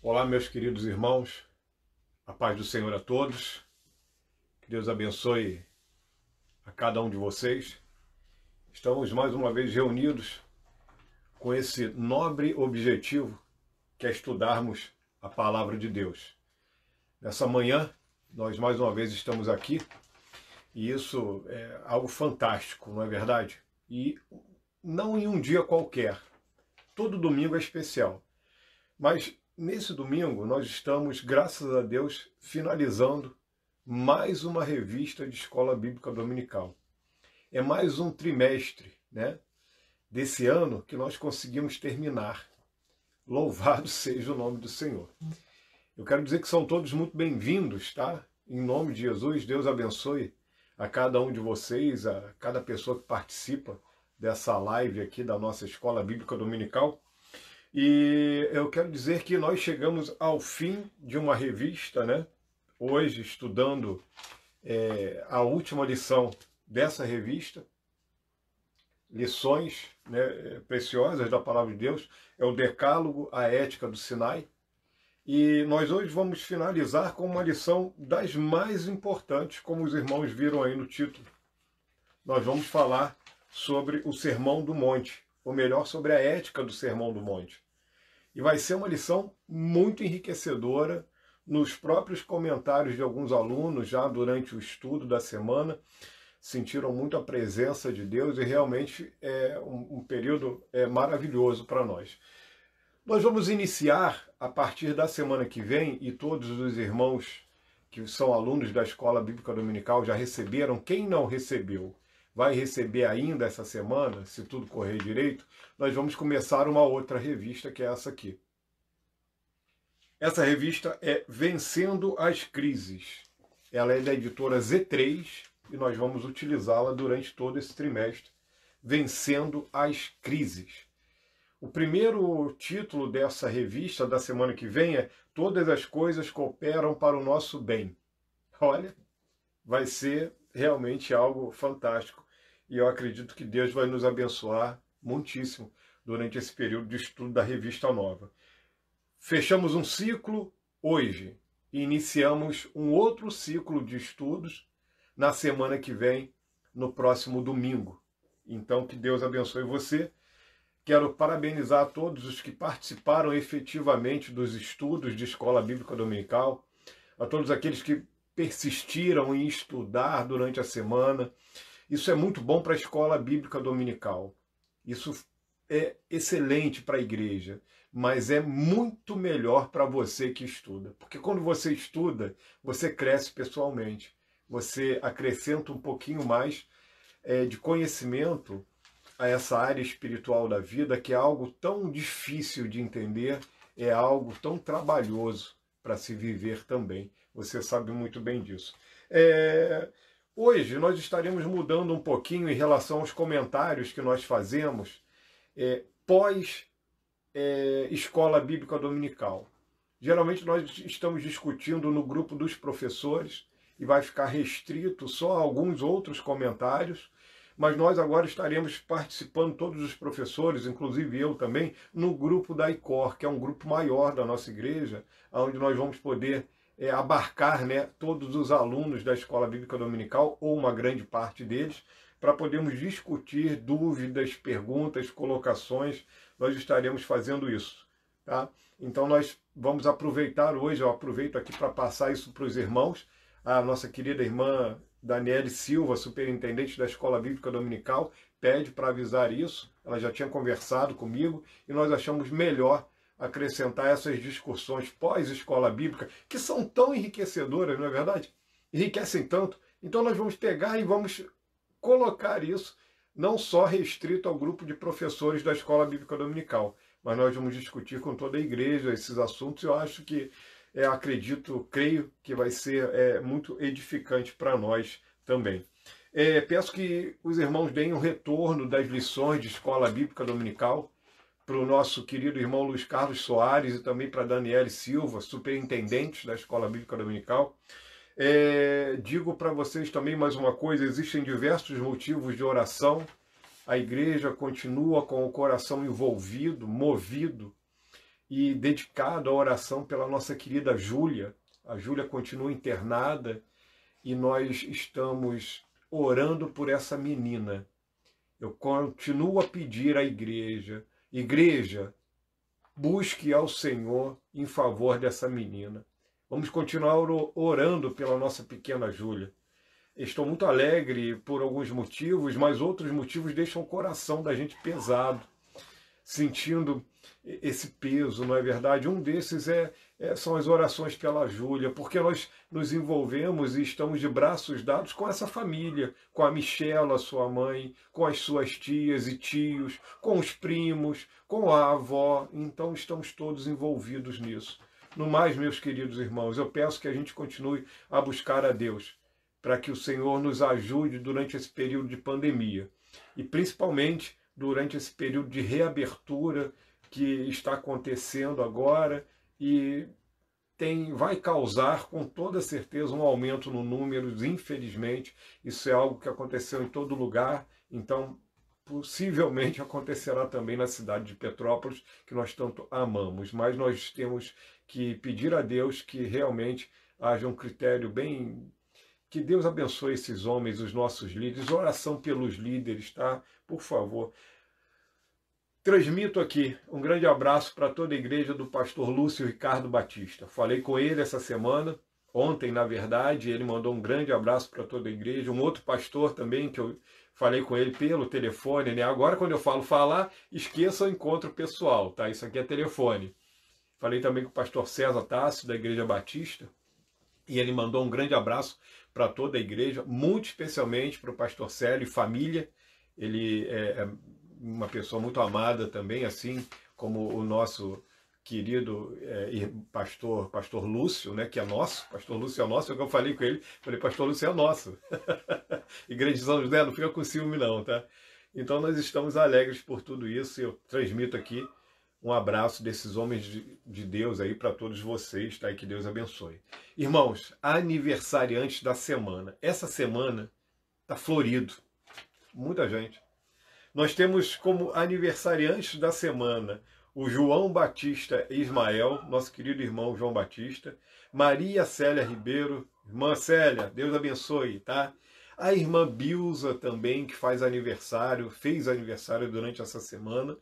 Olá, meus queridos irmãos, a paz do Senhor a todos, que Deus abençoe a cada um de vocês. Estamos mais uma vez reunidos com esse nobre objetivo, que é estudarmos a Palavra de Deus. Nessa manhã, nós mais uma vez estamos aqui, e isso é algo fantástico, não é verdade? E não em um dia qualquer, todo domingo é especial, mas nesse domingo, nós estamos, graças a Deus, finalizando mais uma revista de Escola Bíblica Dominical. É mais um trimestre, desse ano que nós conseguimos terminar. Louvado seja o nome do Senhor. Eu quero dizer que são todos muito bem-vindos, tá? Em nome de Jesus, Deus abençoe a cada um de vocês, a cada pessoa que participa dessa live aqui da nossa Escola Bíblica Dominical. E eu quero dizer que nós chegamos ao fim de uma revista, hoje estudando a última lição dessa revista, lições preciosas da Palavra de Deus, é o Decálogo, a Ética do Sinai. E nós hoje vamos finalizar com uma lição das mais importantes, como os irmãos viram aí no título. Nós vamos falar sobre o Sermão do Monte, ou melhor, sobre a ética do Sermão do Monte. E vai ser uma lição muito enriquecedora. Nos próprios comentários de alguns alunos, já durante o estudo da semana, sentiram muito a presença de Deus e realmente é um período maravilhoso para nós. Nós vamos iniciar a partir da semana que vem, e todos os irmãos que são alunos da Escola Bíblica Dominical já receberam. Quem não recebeu vai receber ainda essa semana, se tudo correr direito. Nós vamos começar uma outra revista, que é essa aqui. Essa revista é Vencendo as Crises. Ela é da editora Z3 e nós vamos utilizá-la durante todo esse trimestre. Vencendo as Crises. O primeiro título dessa revista da semana que vem é Todas as Coisas Cooperam para o Nosso Bem. Olha, vai ser realmente algo fantástico. E eu acredito que Deus vai nos abençoar muitíssimo durante esse período de estudo da revista nova. Fechamos um ciclo hoje e iniciamos um outro ciclo de estudos na semana que vem, no próximo domingo. Então, que Deus abençoe você. Quero parabenizar a todos os que participaram efetivamente dos estudos de Escola Bíblica Dominical, a todos aqueles que persistiram em estudar durante a semana. Isso é muito bom para a Escola Bíblica Dominical. Isso é excelente para a igreja, mas é muito melhor para você que estuda. Porque quando você estuda, você cresce pessoalmente. Você acrescenta um pouquinho mais de conhecimento a essa área espiritual da vida, que é algo tão difícil de entender, é algo tão trabalhoso para se viver também. Você sabe muito bem disso. Hoje nós estaremos mudando um pouquinho em relação aos comentários que nós fazemos pós Escola Bíblica Dominical. Geralmente nós estamos discutindo no grupo dos professores e vai ficar restrito só a alguns outros comentários, mas nós agora estaremos participando, todos os professores, inclusive eu também, no grupo da ICOR, que é um grupo maior da nossa igreja, onde nós vamos poder abarcar todos os alunos da Escola Bíblica Dominical, ou uma grande parte deles, para podermos discutir dúvidas, perguntas, colocações. Nós estaremos fazendo isso. Tá? Então nós vamos aproveitar hoje, eu aproveito aqui para passar isso para os irmãos, a nossa querida irmã Daniele Silva, superintendente da Escola Bíblica Dominical, pede para avisar isso. Ela já tinha conversado comigo e nós achamos melhor acrescentar essas discussões pós-escola bíblica, que são tão enriquecedoras, não é verdade? Enriquecem tanto. Então nós vamos pegar e vamos colocar isso não só restrito ao grupo de professores da Escola Bíblica Dominical, mas nós vamos discutir com toda a igreja esses assuntos. Eu acho que, creio que vai ser muito edificante para nós também. Peço que os irmãos deem um retorno das lições de Escola Bíblica Dominical para o nosso querido irmão Luiz Carlos Soares e também para Daniele Silva, superintendentes da Escola Bíblica Dominical. Digo para vocês também mais uma coisa: existem diversos motivos de oração. A igreja continua com o coração envolvido, movido e dedicado à oração pela nossa querida Júlia. A Júlia continua internada e nós estamos orando por essa menina. Eu continuo a pedir à igreja, busque ao Senhor em favor dessa menina. Vamos continuar orando pela nossa pequena Júlia. Estou muito alegre por alguns motivos, mas outros motivos deixam o coração da gente pesado, sentindo esse peso, não é verdade? Um desses são as orações pela Júlia, porque nós nos envolvemos e estamos de braços dados com essa família, com a Michela, sua mãe, com as suas tias e tios, com os primos, com a avó. Então estamos todos envolvidos nisso. No mais, meus queridos irmãos, eu peço que a gente continue a buscar a Deus, para que o Senhor nos ajude durante esse período de pandemia e principalmente durante esse período de reabertura que está acontecendo agora e vai causar com toda certeza um aumento no número, infelizmente. Isso é algo que aconteceu em todo lugar, então possivelmente acontecerá também na cidade de Petrópolis, que nós tanto amamos, mas nós temos que pedir a Deus que realmente haja um critério bem... Que Deus abençoe esses homens, os nossos líderes. Oração pelos líderes, tá? Por favor. Transmito aqui um grande abraço para toda a igreja do pastor Lúcio Ricardo Batista. Falei com ele essa semana, ontem na verdade, ele mandou um grande abraço para toda a igreja. Um outro pastor também, que eu falei com ele pelo telefone, né? Agora quando eu falo falar, esqueça o encontro pessoal, tá? Isso aqui é telefone. Falei também com o pastor César Tássio, da Igreja Batista, e ele mandou um grande abraço para toda a igreja, muito especialmente para o pastor Célio e família. Ele é uma pessoa muito amada também, assim como o nosso querido pastor Lúcio, né, que é nosso. Pastor Lúcio é nosso, é o que eu falei com ele. Falei, pastor Lúcio é nosso. Igreja de São José, não fica com ciúme não, tá? Então nós estamos alegres por tudo isso. Eu transmito aqui um abraço desses homens de Deus aí para todos vocês, tá? E que Deus abençoe. Irmãos, aniversariantes da semana. Essa semana tá florido. Muita gente. Nós temos como aniversariantes da semana o João Batista Ismael, nosso querido irmão João Batista, Maria Célia Ribeiro, irmã Célia, Deus abençoe, tá? A irmã Bilza também, que fez aniversário durante essa semana.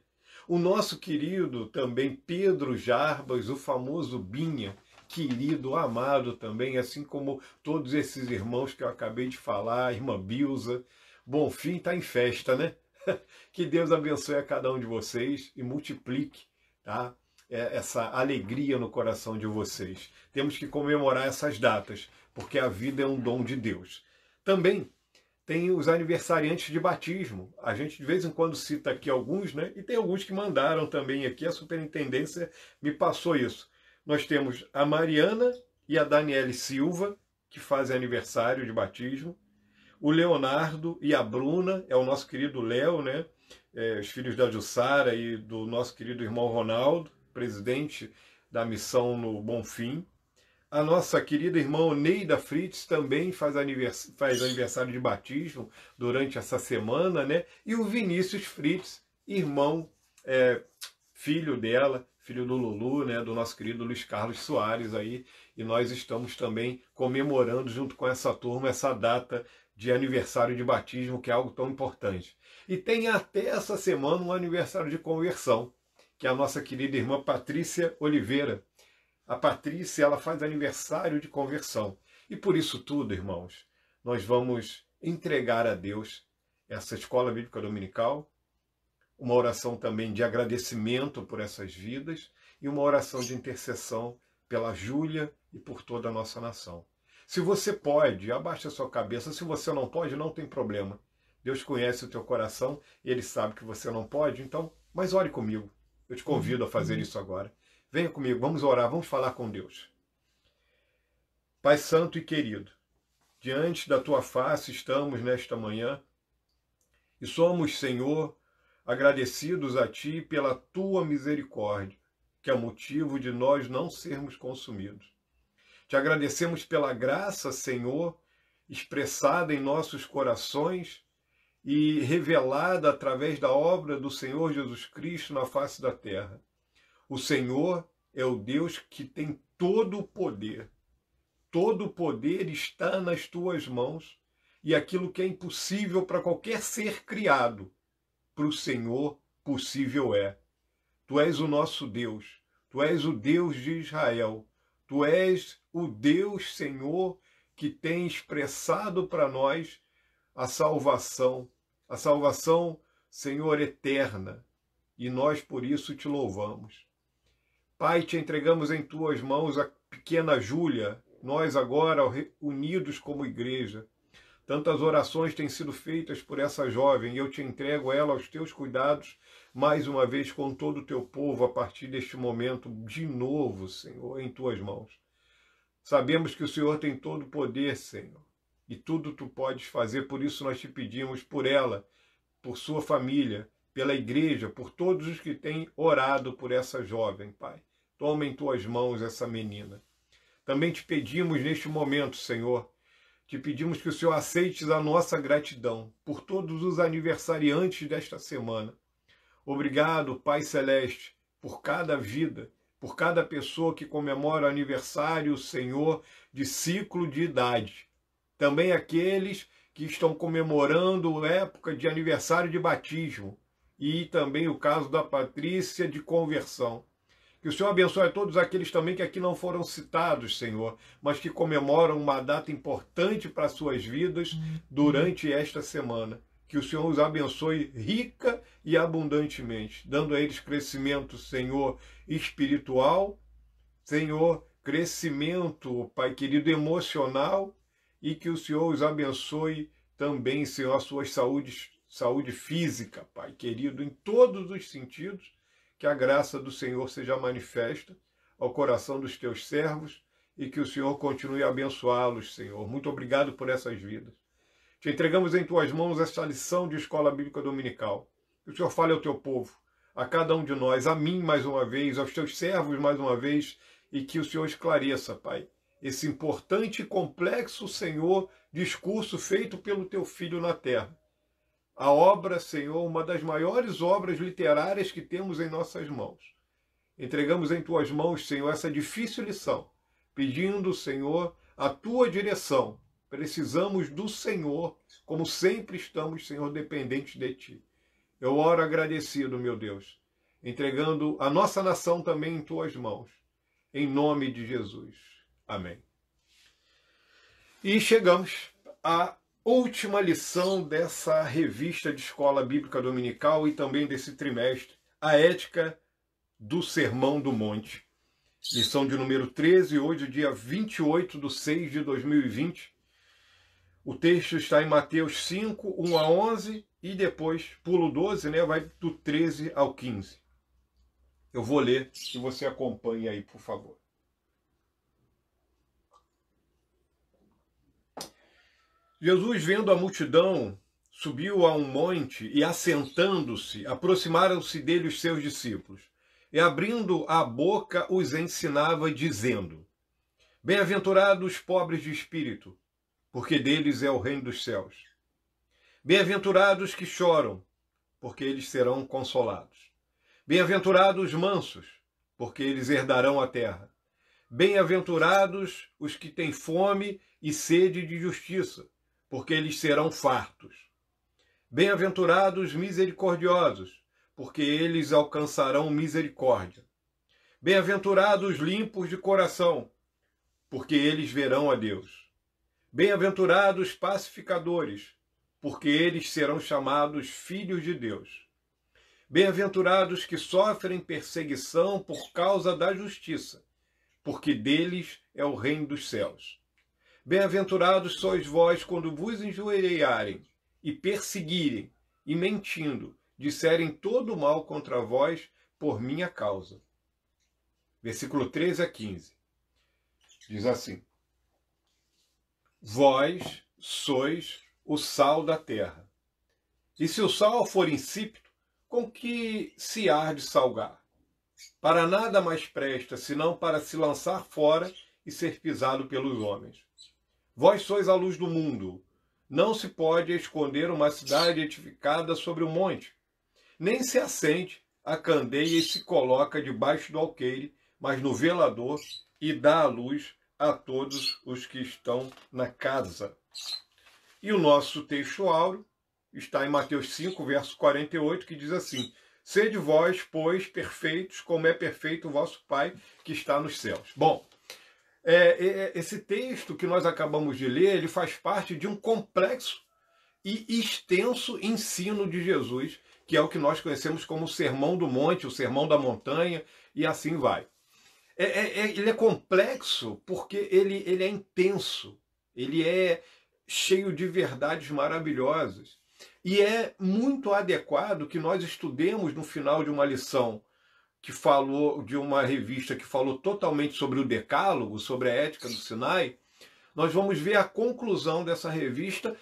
O nosso querido também Pedro Jarbas, o famoso Binha, querido, amado também, assim como todos esses irmãos que eu acabei de falar, a irmã Bilza. Bonfim está em festa, né? Que Deus abençoe a cada um de vocês e multiplique, tá? Essa alegria no coração de vocês. Temos que comemorar essas datas, porque a vida é um dom de Deus. Também tem os aniversariantes de batismo. A gente de vez em quando cita aqui alguns, né? E tem alguns que mandaram também aqui, a superintendência me passou isso. Nós temos a Mariana e a Daniele Silva, que fazem aniversário de batismo. O Leonardo e a Bruna, é o nosso querido Léo, né? Os filhos da Jussara e do nosso querido irmão Ronaldo, presidente da missão no Bonfim. A nossa querida irmã Neida Fritz também faz aniversário de batismo durante essa semana, né? E o Vinícius Fritz, irmão, filho dela, filho do Lulu, né? Do nosso querido Luiz Carlos Soares aí. E nós estamos também comemorando junto com essa turma essa data de aniversário de batismo, que é algo tão importante. E tem até essa semana um aniversário de conversão, que é a nossa querida irmã Patrícia Oliveira. A Patrícia, ela faz aniversário de conversão. E por isso tudo, irmãos, nós vamos entregar a Deus essa escola bíblica dominical, uma oração também de agradecimento por essas vidas e uma oração de intercessão pela Júlia e por toda a nossa nação. Se você pode, abaixe a sua cabeça. Se você não pode, não tem problema. Deus conhece o teu coração e Ele sabe que você não pode, então, mas ore comigo. Eu te convido a fazer isso agora. Venha comigo, vamos orar, vamos falar com Deus. Pai Santo e querido, diante da Tua face estamos nesta manhã e somos, Senhor, agradecidos a Ti pela Tua misericórdia, que é motivo de nós não sermos consumidos. Te agradecemos pela graça, Senhor, expressada em nossos corações e revelada através da obra do Senhor Jesus Cristo na face da terra. O Senhor é o Deus que tem todo o poder. Todo o poder está nas tuas mãos, e aquilo que é impossível para qualquer ser criado, para o Senhor possível é. Tu és o nosso Deus, tu és o Deus de Israel, tu és o Deus, Senhor, que tem expressado para nós a salvação, Senhor, eterna, e nós por isso te louvamos. Pai, te entregamos em tuas mãos a pequena Júlia, nós agora unidos como igreja. Tantas orações têm sido feitas por essa jovem e eu te entrego ela aos teus cuidados, mais uma vez com todo o teu povo, a partir deste momento, de novo, Senhor, em tuas mãos. Sabemos que o Senhor tem todo o poder, Senhor, e tudo tu podes fazer, por isso nós te pedimos por ela, por sua família, pela igreja, por todos os que têm orado por essa jovem, Pai. Toma em tuas mãos essa menina. Também te pedimos neste momento, Senhor, te pedimos que o Senhor aceite a nossa gratidão por todos os aniversariantes desta semana. Obrigado, Pai Celeste, por cada vida, por cada pessoa que comemora o aniversário, Senhor, de ciclo de idade. Também aqueles que estão comemorando a época de aniversário de batismo e também o caso da Patrícia de conversão. Que o Senhor abençoe a todos aqueles também que aqui não foram citados, Senhor, mas que comemoram uma data importante para as suas vidas durante esta semana. Que o Senhor os abençoe rica e abundantemente, dando a eles crescimento, Senhor, espiritual, Senhor, crescimento, Pai querido, emocional, e que o Senhor os abençoe também, Senhor, a sua saúde física, Pai querido, em todos os sentidos. Que a graça do Senhor seja manifesta ao coração dos teus servos e que o Senhor continue a abençoá-los, Senhor. Muito obrigado por essas vidas. Te entregamos em tuas mãos esta lição de Escola Bíblica Dominical. Que o Senhor fale ao teu povo, a cada um de nós, a mim mais uma vez, aos teus servos mais uma vez, e que o Senhor esclareça, Pai, esse importante e complexo, Senhor, discurso feito pelo teu Filho na terra. A obra, Senhor, uma das maiores obras literárias que temos em nossas mãos. Entregamos em tuas mãos, Senhor, essa difícil lição, pedindo, Senhor, a tua direção. Precisamos do Senhor, como sempre estamos, Senhor, dependentes de ti. Eu oro agradecido, meu Deus, entregando a nossa nação também em tuas mãos. Em nome de Jesus. Amém. E chegamos a última lição dessa revista de Escola Bíblica Dominical e também desse trimestre, a ética do Sermão do Monte. Lição de número 13, hoje, dia 28/6/2020. O texto está em Mateus 5, 1 a 11, e depois, pulo 12, né, vai do 13 ao 15. Eu vou ler e você acompanhe aí, por favor. Jesus, vendo a multidão, subiu a um monte e, assentando-se, aproximaram-se dele os seus discípulos. E, abrindo a boca, os ensinava, dizendo: Bem-aventurados os pobres de espírito, porque deles é o reino dos céus. Bem-aventurados os que choram, porque eles serão consolados. Bem-aventurados os mansos, porque eles herdarão a terra. Bem-aventurados os que têm fome e sede de justiça, porque eles serão fartos. Bem-aventurados os misericordiosos, porque eles alcançarão misericórdia. Bem-aventurados os limpos de coração, porque eles verão a Deus. Bem-aventurados os pacificadores, porque eles serão chamados filhos de Deus. Bem-aventurados que sofrem perseguição por causa da justiça, porque deles é o reino dos céus. Bem-aventurados sois vós quando vos injuriarem e perseguirem, e mentindo, disserem todo o mal contra vós por minha causa. Versículo 13 a 15. Diz assim: Vós sois o sal da terra. E se o sal for insípido, com que se há de salgar? Para nada mais presta, senão para se lançar fora e ser pisado pelos homens. Vós sois a luz do mundo. Não se pode esconder uma cidade edificada sobre um monte. Nem se acende a candeia e se coloca debaixo do alqueire, mas no velador, e dá a luz a todos os que estão na casa. E o nosso texto áureo está em Mateus 5, verso 48, que diz assim: sede vós, pois, perfeitos, como é perfeito o vosso Pai que está nos céus. Bom, esse texto que nós acabamos de ler, ele faz parte de um complexo e extenso ensino de Jesus, que é o que nós conhecemos como o Sermão do Monte, o Sermão da Montanha, e assim vai. Ele é complexo porque ele é intenso, ele é cheio de verdades maravilhosas. E é muito adequado que nós estudemos no final de uma lição que falou, de uma revista que falou totalmente sobre o Decálogo, sobre a ética do Sinai. Nós vamos ver a conclusão dessa revista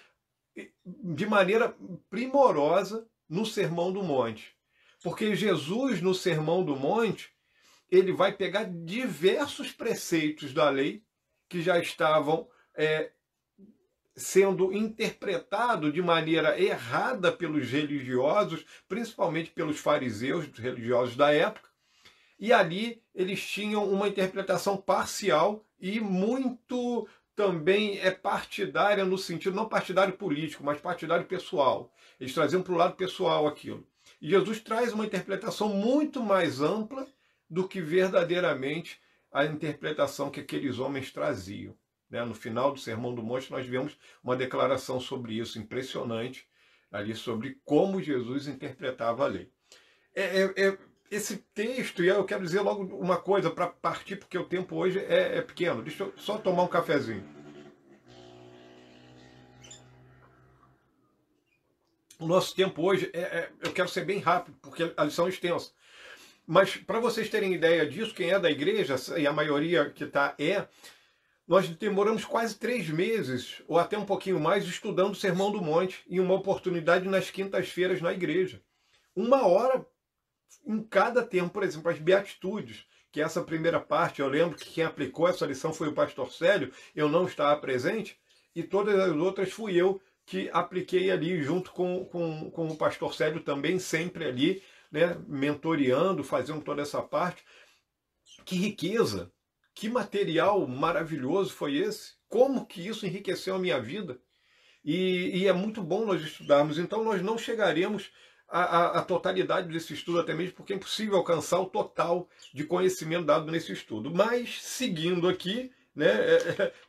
de maneira primorosa no Sermão do Monte. Porque Jesus, no Sermão do Monte, ele vai pegar diversos preceitos da lei que já estavam sendo interpretados de maneira errada pelos religiosos, principalmente pelos fariseus, religiosos da época, e ali eles tinham uma interpretação parcial e muito também partidária, no sentido, não partidário político, mas partidário pessoal. Eles traziam para o lado pessoal aquilo. E Jesus traz uma interpretação muito mais ampla do que verdadeiramente a interpretação que aqueles homens traziam. No final do Sermão do Monte nós vemos uma declaração sobre isso, impressionante, ali sobre como Jesus interpretava a lei. Esse texto, e eu quero dizer logo uma coisa para partir, porque o tempo hoje é pequeno. Deixa eu só tomar um cafezinho. O nosso tempo hoje, eu quero ser bem rápido, porque a lição é extensa. Mas para vocês terem ideia disso, quem é da igreja, e a maioria que está nós demoramos quase 3 meses, ou até um pouquinho mais, estudando o Sermão do Monte, em uma oportunidade nas quintas-feiras na igreja. 1 hora em cada tempo, por exemplo, as Beatitudes, que é essa primeira parte. Eu lembro que quem aplicou essa lição foi o pastor Célio, eu não estava presente, e todas as outras fui eu que apliquei ali, junto com o pastor Célio também, sempre ali, mentoreando, fazendo toda essa parte. Que riqueza! Que material maravilhoso foi esse? Como que isso enriqueceu a minha vida? E é muito bom nós estudarmos. Então nós não chegaremos à totalidade desse estudo, até mesmo porque é impossível alcançar o total de conhecimento dado nesse estudo. Mas, seguindo aqui,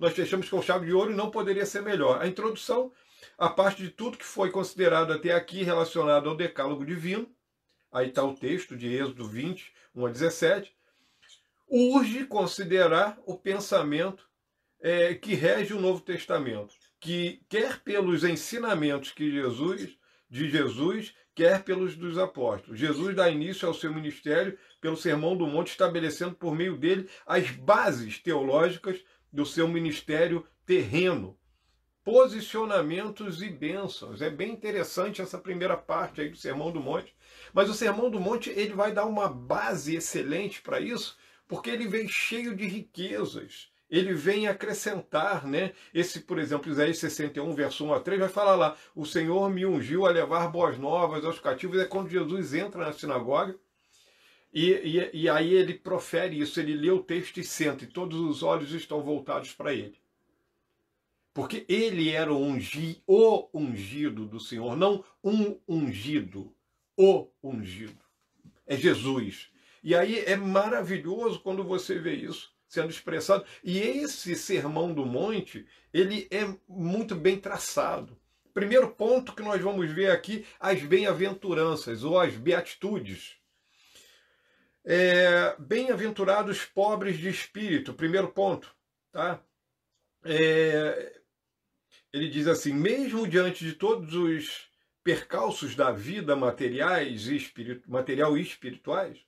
nós fechamos com chave de ouro e não poderia ser melhor. A introdução, a parte de tudo que foi considerado até aqui relacionado ao decálogo divino. Aí está o texto de Êxodo 20, 1 a 17. Urge considerar o pensamento que rege o Novo Testamento, que quer pelos ensinamentos de Jesus, quer pelos dos apóstolos. Jesus dá início ao seu ministério pelo Sermão do Monte, estabelecendo por meio dele as bases teológicas do seu ministério terreno. Posicionamentos e bênçãos. É bem interessante essa primeira parte aí do Sermão do Monte. Mas o Sermão do Monte ele vai dar uma base excelente para isso, porque ele vem cheio de riquezas. Ele vem acrescentar, Esse, por exemplo, Isaías 61, verso 1 a 3, vai falar lá: o Senhor me ungiu a levar boas novas aos cativos. É quando Jesus entra na sinagoga, e aí ele profere isso, ele lê o texto e senta, e todos os olhos estão voltados para ele. Porque ele era o ungido do Senhor, não um ungido, o ungido. É Jesus. E aí é maravilhoso quando você vê isso sendo expressado. E esse Sermão do Monte, ele é muito bem traçado. Primeiro ponto que nós vamos ver aqui, as bem-aventuranças, ou as beatitudes. Bem-aventurados pobres de espírito, primeiro ponto. Tá? Ele diz assim: mesmo diante de todos os percalços da vida material e espirituais,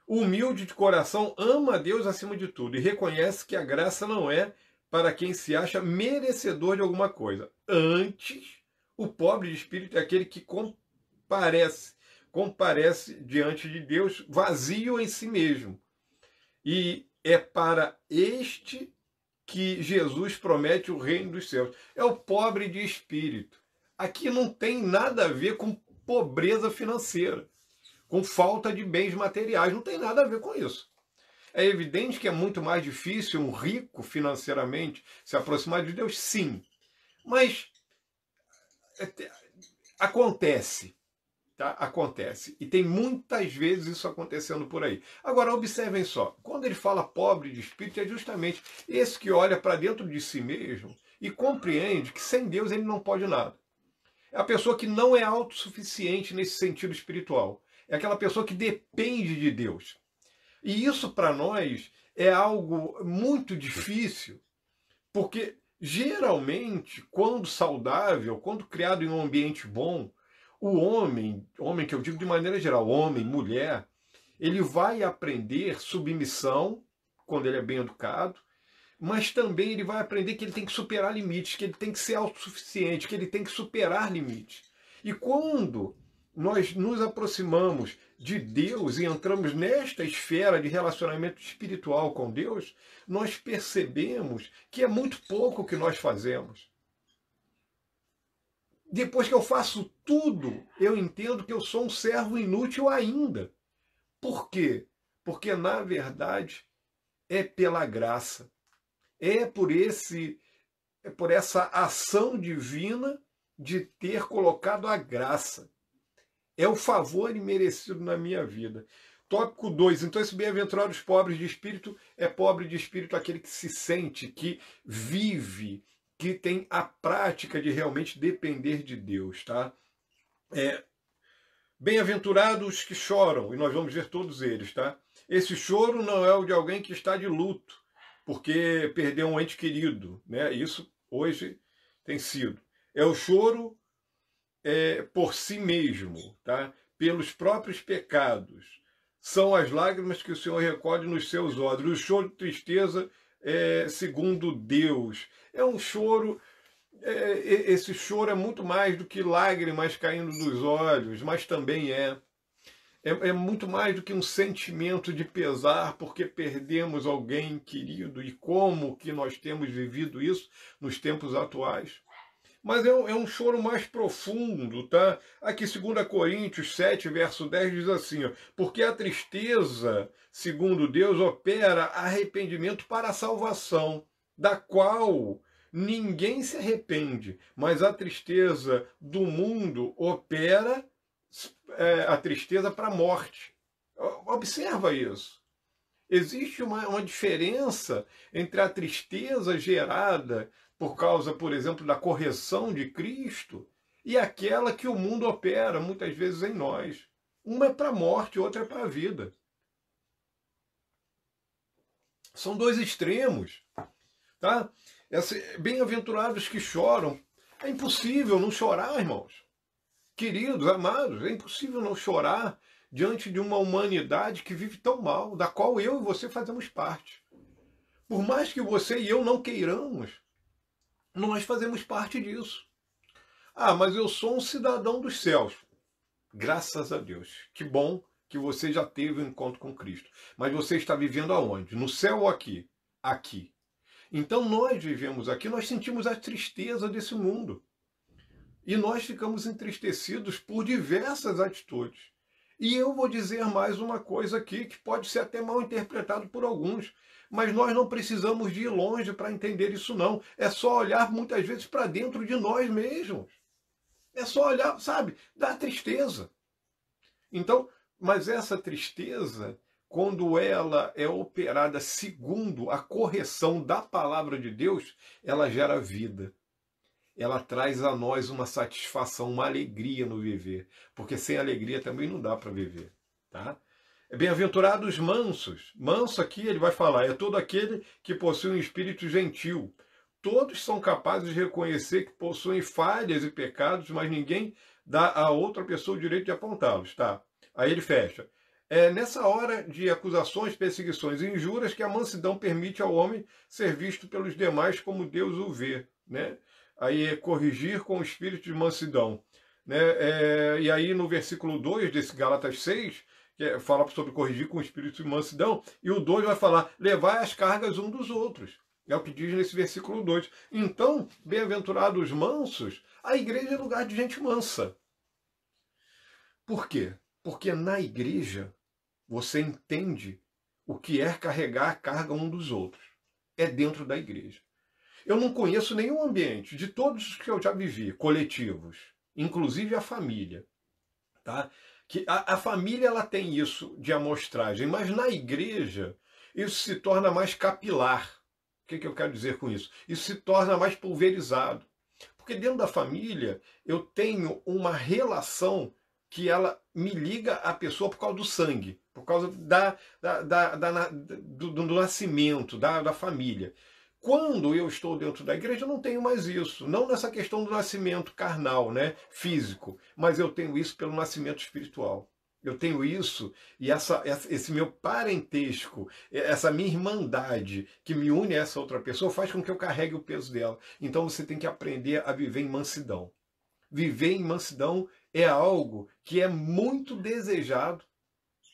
o humilde de coração ama a Deus acima de tudo e reconhece que a graça não é para quem se acha merecedor de alguma coisa. Antes, o pobre de espírito é aquele que comparece diante de Deus vazio em si mesmo. E é para este que Jesus promete o reino dos céus. É o pobre de espírito. Aqui não tem nada a ver com pobreza financeira. com falta de bens materiais. Não tem nada a ver com isso. É evidente que é muito mais difícil um rico financeiramente se aproximar de Deus, sim. Mas acontece. Tá? Acontece. E tem muitas vezes isso acontecendo por aí. Agora, observem só. Quando ele fala pobre de espírito, é justamente esse que olha para dentro de si mesmo e compreende que sem Deus ele não pode nada. É a pessoa que não é autossuficiente nesse sentido espiritual. É aquela pessoa que depende de Deus. E isso, para nós, é algo muito difícil, porque geralmente, quando saudável, quando criado em um ambiente bom, o homem que eu digo de maneira geral, homem, mulher, ele vai aprender submissão quando ele é bem educado, mas também ele vai aprender que ele tem que superar limites, que ele tem que ser autossuficiente, que ele tem que superar limites. E quando nós nos aproximamos de Deus e entramos nesta esfera de relacionamento espiritual com Deus, nós percebemos que é muito pouco o que nós fazemos. Depois que eu faço tudo, eu entendo que eu sou um servo inútil ainda. Por quê? Porque, na verdade, é pela graça. É por essa ação divina de ter colocado a graça. É o favor imerecido na minha vida. Tópico 2. Então, esse bem-aventurados pobres de espírito é pobre de espírito aquele que se sente, que vive, que tem a prática de realmente depender de Deus, tá? Bem-aventurados que choram, e nós vamos ver todos eles, tá? Esse choro não é o de alguém que está de luto, porque perdeu um ente querido, né? Isso hoje tem sido. É o choro por si mesmo, tá? Pelos próprios pecados. São as lágrimas que o Senhor recolhe nos seus olhos. O choro de tristeza segundo Deus. É um choro, esse choro é muito mais do que lágrimas caindo dos olhos, mas também é muito mais do que um sentimento de pesar porque perdemos alguém querido e como que nós temos vivido isso nos tempos atuais. Mas é um choro mais profundo, tá? Aqui 2 Coríntios 7, verso 10 diz assim, ó, porque a tristeza, segundo Deus, opera arrependimento para a salvação, da qual ninguém se arrepende, mas a tristeza do mundo opera a tristeza para a morte. Observa isso. Existe uma diferença entre a tristeza gerada por causa, por exemplo, da correção de Cristo e aquela que o mundo opera muitas vezes em nós. Uma é para a morte, outra é para a vida. São dois extremos. Tá? Bem-aventurados que choram. É impossível não chorar, irmãos. Queridos, amados, é impossível não chorar diante de uma humanidade que vive tão mal, da qual eu e você fazemos parte. Por mais que você e eu não queiramos, nós fazemos parte disso. Ah, mas eu sou um cidadão dos céus. Graças a Deus. Que bom que você já teve um encontro com Cristo. Mas você está vivendo aonde? No céu ou aqui? Aqui. Então nós vivemos aqui, nós sentimos a tristeza desse mundo. E nós ficamos entristecidos por diversas atitudes. E eu vou dizer mais uma coisa aqui, que pode ser até mal interpretado por alguns, mas nós não precisamos de ir longe para entender isso não. É só olhar muitas vezes para dentro de nós mesmos. É só olhar, sabe, dá tristeza. Então, mas essa tristeza, quando ela é operada segundo a correção da palavra de Deus, ela gera vida. Ela traz a nós uma satisfação, uma alegria no viver. Porque sem alegria também não dá para viver. Tá? Bem-aventurados mansos. Manso aqui ele vai falar, é todo aquele que possui um espírito gentil. Todos são capazes de reconhecer que possuem falhas e pecados, mas ninguém dá a outra pessoa o direito de apontá-los. Tá? Aí ele fecha. É nessa hora de acusações, perseguições e injúrias que a mansidão permite ao homem ser visto pelos demais como Deus o vê. Né? Aí é corrigir com o espírito de mansidão. Né? E aí no versículo 2 desse Gálatas 6, que fala sobre corrigir com o espírito de mansidão, e o 2 vai falar, levai as cargas um dos outros. É o que diz nesse versículo 2. Então, bem-aventurados mansos, a igreja é lugar de gente mansa. Por quê? Porque na igreja você entende o que é carregar a carga um dos outros. É dentro da igreja. Eu não conheço nenhum ambiente, de todos os que eu já vivi, coletivos, inclusive a família, tá? Que a família ela tem isso de amostragem, mas na igreja isso se torna mais capilar. O que eu quero dizer com isso? Isso se torna mais pulverizado. Porque dentro da família eu tenho uma relação que ela me liga à pessoa por causa do sangue, por causa do nascimento, da família. Quando eu estou dentro da igreja, eu não tenho mais isso. Não nessa questão do nascimento carnal, né, físico, mas eu tenho isso pelo nascimento espiritual. Eu tenho isso e esse meu parentesco, essa minha irmandade que me une a essa outra pessoa faz com que eu carregue o peso dela. Então você tem que aprender a viver em mansidão. Viver em mansidão é algo que é muito desejado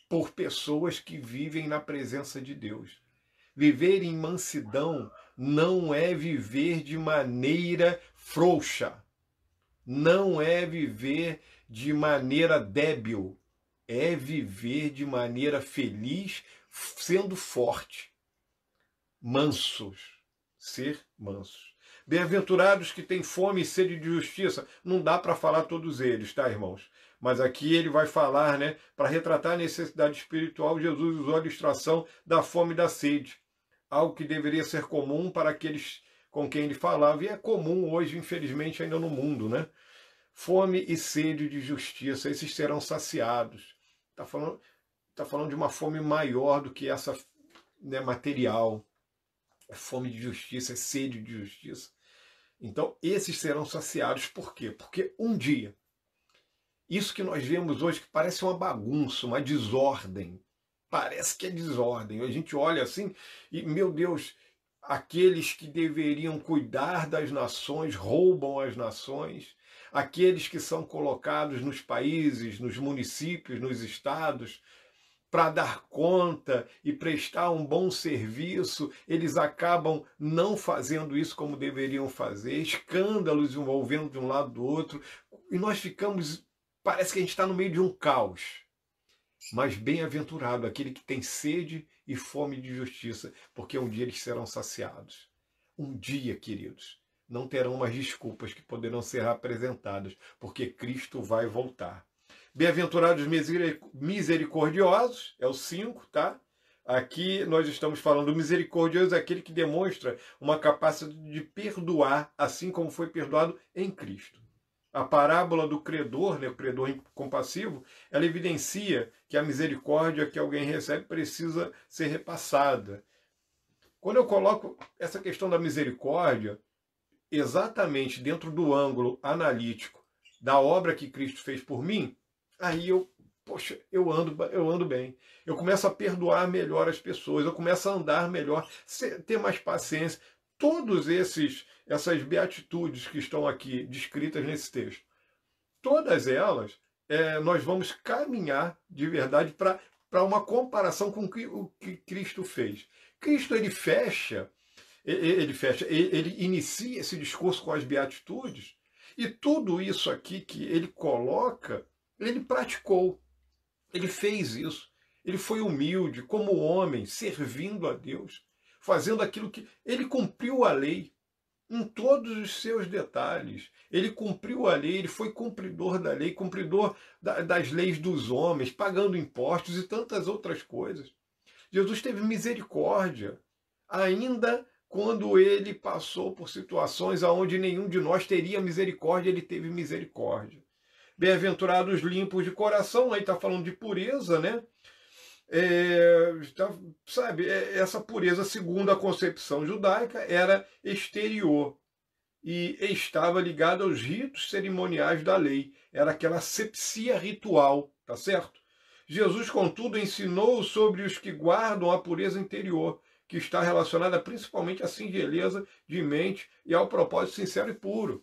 por pessoas que vivem na presença de Deus. Viver em mansidão não é viver de maneira frouxa. Não é viver de maneira débil. É viver de maneira feliz, sendo forte. Mansos. Ser mansos. Bem-aventurados que têm fome e sede de justiça. Não dá para falar todos eles, tá, irmãos? Mas aqui ele vai falar, né, para retratar a necessidade espiritual, Jesus usou a ilustração da fome e da sede. Algo que deveria ser comum para aqueles com quem ele falava, e é comum hoje, infelizmente, ainda no mundo, né? Fome e sede de justiça, esses serão saciados. Tá falando de uma fome maior do que essa, né, material. É fome de justiça, é sede de justiça. Então, esses serão saciados. Por quê? Porque um dia, isso que nós vemos hoje, que parece uma bagunça, uma desordem, parece que é desordem. A gente olha assim e, meu Deus, aqueles que deveriam cuidar das nações roubam as nações. Aqueles que são colocados nos países, nos municípios, nos estados, para dar conta e prestar um bom serviço, eles acabam não fazendo isso como deveriam fazer, escândalos envolvendo de um lado do outro, e nós ficamos, parece que a gente está no meio de um caos. Mas bem-aventurado aquele que tem sede e fome de justiça, porque um dia eles serão saciados. Um dia, queridos, não terão mais desculpas que poderão ser apresentadas, porque Cristo vai voltar. Bem-aventurados misericordiosos, é o 5, tá? Aqui nós estamos falando, o misericordioso é aquele que demonstra uma capacidade de perdoar, assim como foi perdoado em Cristo. A parábola do credor, né, o credor compassivo, ela evidencia que a misericórdia que alguém recebe precisa ser repassada. Quando eu coloco essa questão da misericórdia exatamente dentro do ângulo analítico da obra que Cristo fez por mim, aí eu ando bem. Eu começo a perdoar melhor as pessoas, eu começo a andar melhor, ter mais paciência. Todas essas beatitudes que estão aqui descritas nesse texto, todas elas, nós vamos caminhar de verdade para uma comparação com o que Cristo fez. Cristo ele inicia esse discurso com as beatitudes, e tudo isso aqui que ele coloca, ele praticou, ele fez isso, ele foi humilde como homem, servindo a Deus, fazendo aquilo que ele cumpriu a lei em todos os seus detalhes. Ele cumpriu a lei, ele foi cumpridor da lei, cumpridor das leis dos homens, pagando impostos e tantas outras coisas. Jesus teve misericórdia, ainda quando ele passou por situações onde nenhum de nós teria misericórdia, ele teve misericórdia. Bem-aventurados limpos de coração, aí está falando de pureza, né? Essa pureza, segundo a concepção judaica, era exterior e estava ligada aos ritos cerimoniais da lei. Era aquela asepsia ritual, tá certo? Jesus, contudo, ensinou sobre os que guardam a pureza interior, que está relacionada principalmente à singeleza de mente e ao propósito sincero e puro.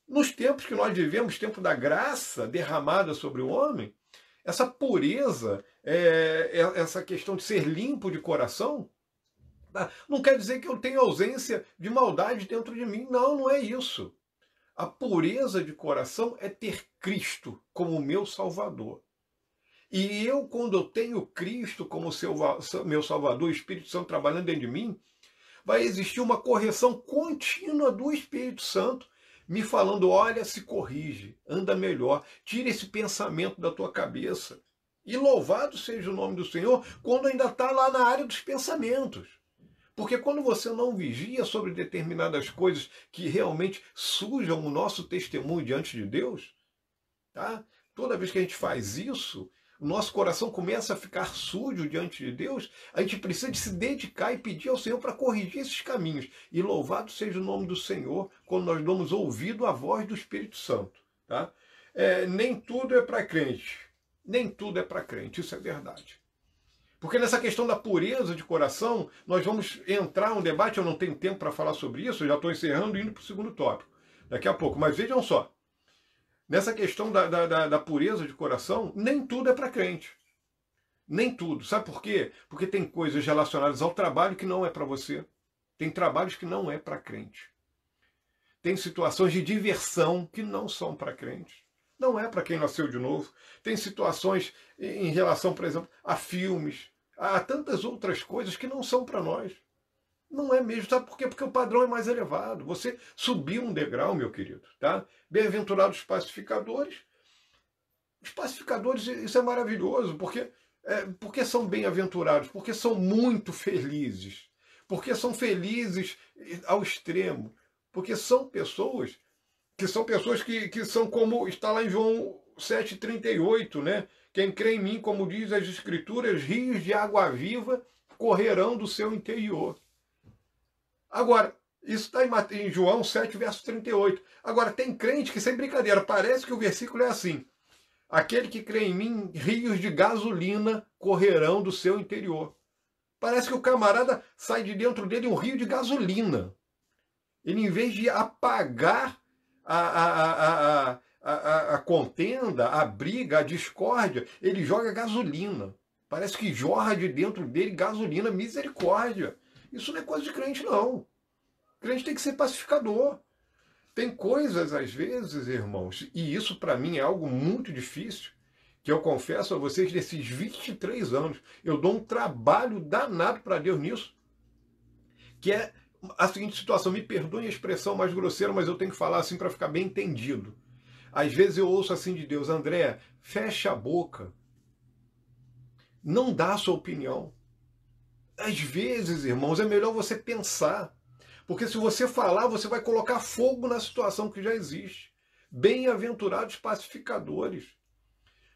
Nos tempos que nós vivemos, tempo da graça derramada sobre o homem, essa pureza, essa questão de ser limpo de coração, não quer dizer que eu tenho ausência de maldade dentro de mim. Não, não é isso. A pureza de coração é ter Cristo como meu Salvador. E eu, quando eu tenho Cristo como meu Salvador, o Espírito Santo trabalhando dentro de mim, vai existir uma correção contínua do Espírito Santo, me falando, olha, se corrige, anda melhor, tira esse pensamento da tua cabeça. E louvado seja o nome do Senhor quando ainda está lá na área dos pensamentos. Porque quando você não vigia sobre determinadas coisas que realmente sujam o nosso testemunho diante de Deus, tá? Toda vez que a gente faz isso, o nosso coração começa a ficar sujo diante de Deus, a gente precisa de se dedicar e pedir ao Senhor para corrigir esses caminhos. E louvado seja o nome do Senhor quando nós damos ouvido à voz do Espírito Santo. Tá? Nem tudo é para crente. Nem tudo é para crente, isso é verdade. Porque nessa questão da pureza de coração, nós vamos entrar um debate, eu não tenho tempo para falar sobre isso, eu já estou encerrando e indo para o segundo tópico daqui a pouco. Mas vejam só, nessa questão da pureza de coração, nem tudo é para crente. Nem tudo. Sabe por quê? Porque tem coisas relacionadas ao trabalho que não é para você. Tem trabalhos que não é para crente. Tem situações de diversão que não são para crente. Não é para quem nasceu de novo. Tem situações em relação, por exemplo, a filmes, a tantas outras coisas que não são para nós. Não é mesmo, sabe por quê? Porque o padrão é mais elevado. Você subiu um degrau, meu querido, tá? Bem-aventurados os pacificadores. Os pacificadores, isso é maravilhoso, porque são bem-aventurados, porque são muito felizes, porque são felizes ao extremo, porque são pessoas que são como está lá em João 7,38, né? Quem crê em mim, como diz as Escrituras, rios de água viva correrão do seu interior. Agora, isso está em João 7, verso 38. Agora, tem crente que, sem brincadeira, parece que o versículo é assim: aquele que crê em mim, rios de gasolina correrão do seu interior. Parece que o camarada sai de dentro dele um rio de gasolina. Ele, em vez de apagar a contenda, a briga, a discórdia, ele joga gasolina. Parece que jorra de dentro dele gasolina, misericórdia. Isso não é coisa de crente, não. Crente tem que ser pacificador. Tem coisas, às vezes, irmãos, e isso para mim é algo muito difícil, que eu confesso a vocês, nesses 23 anos, eu dou um trabalho danado para Deus nisso, que é a seguinte situação, me perdoem a expressão mais grosseira, mas eu tenho que falar assim para ficar bem entendido. Às vezes eu ouço assim de Deus: André, fecha a boca, não dá a sua opinião. Às vezes, irmãos, é melhor você pensar. Porque se você falar, você vai colocar fogo na situação que já existe. Bem-aventurados pacificadores.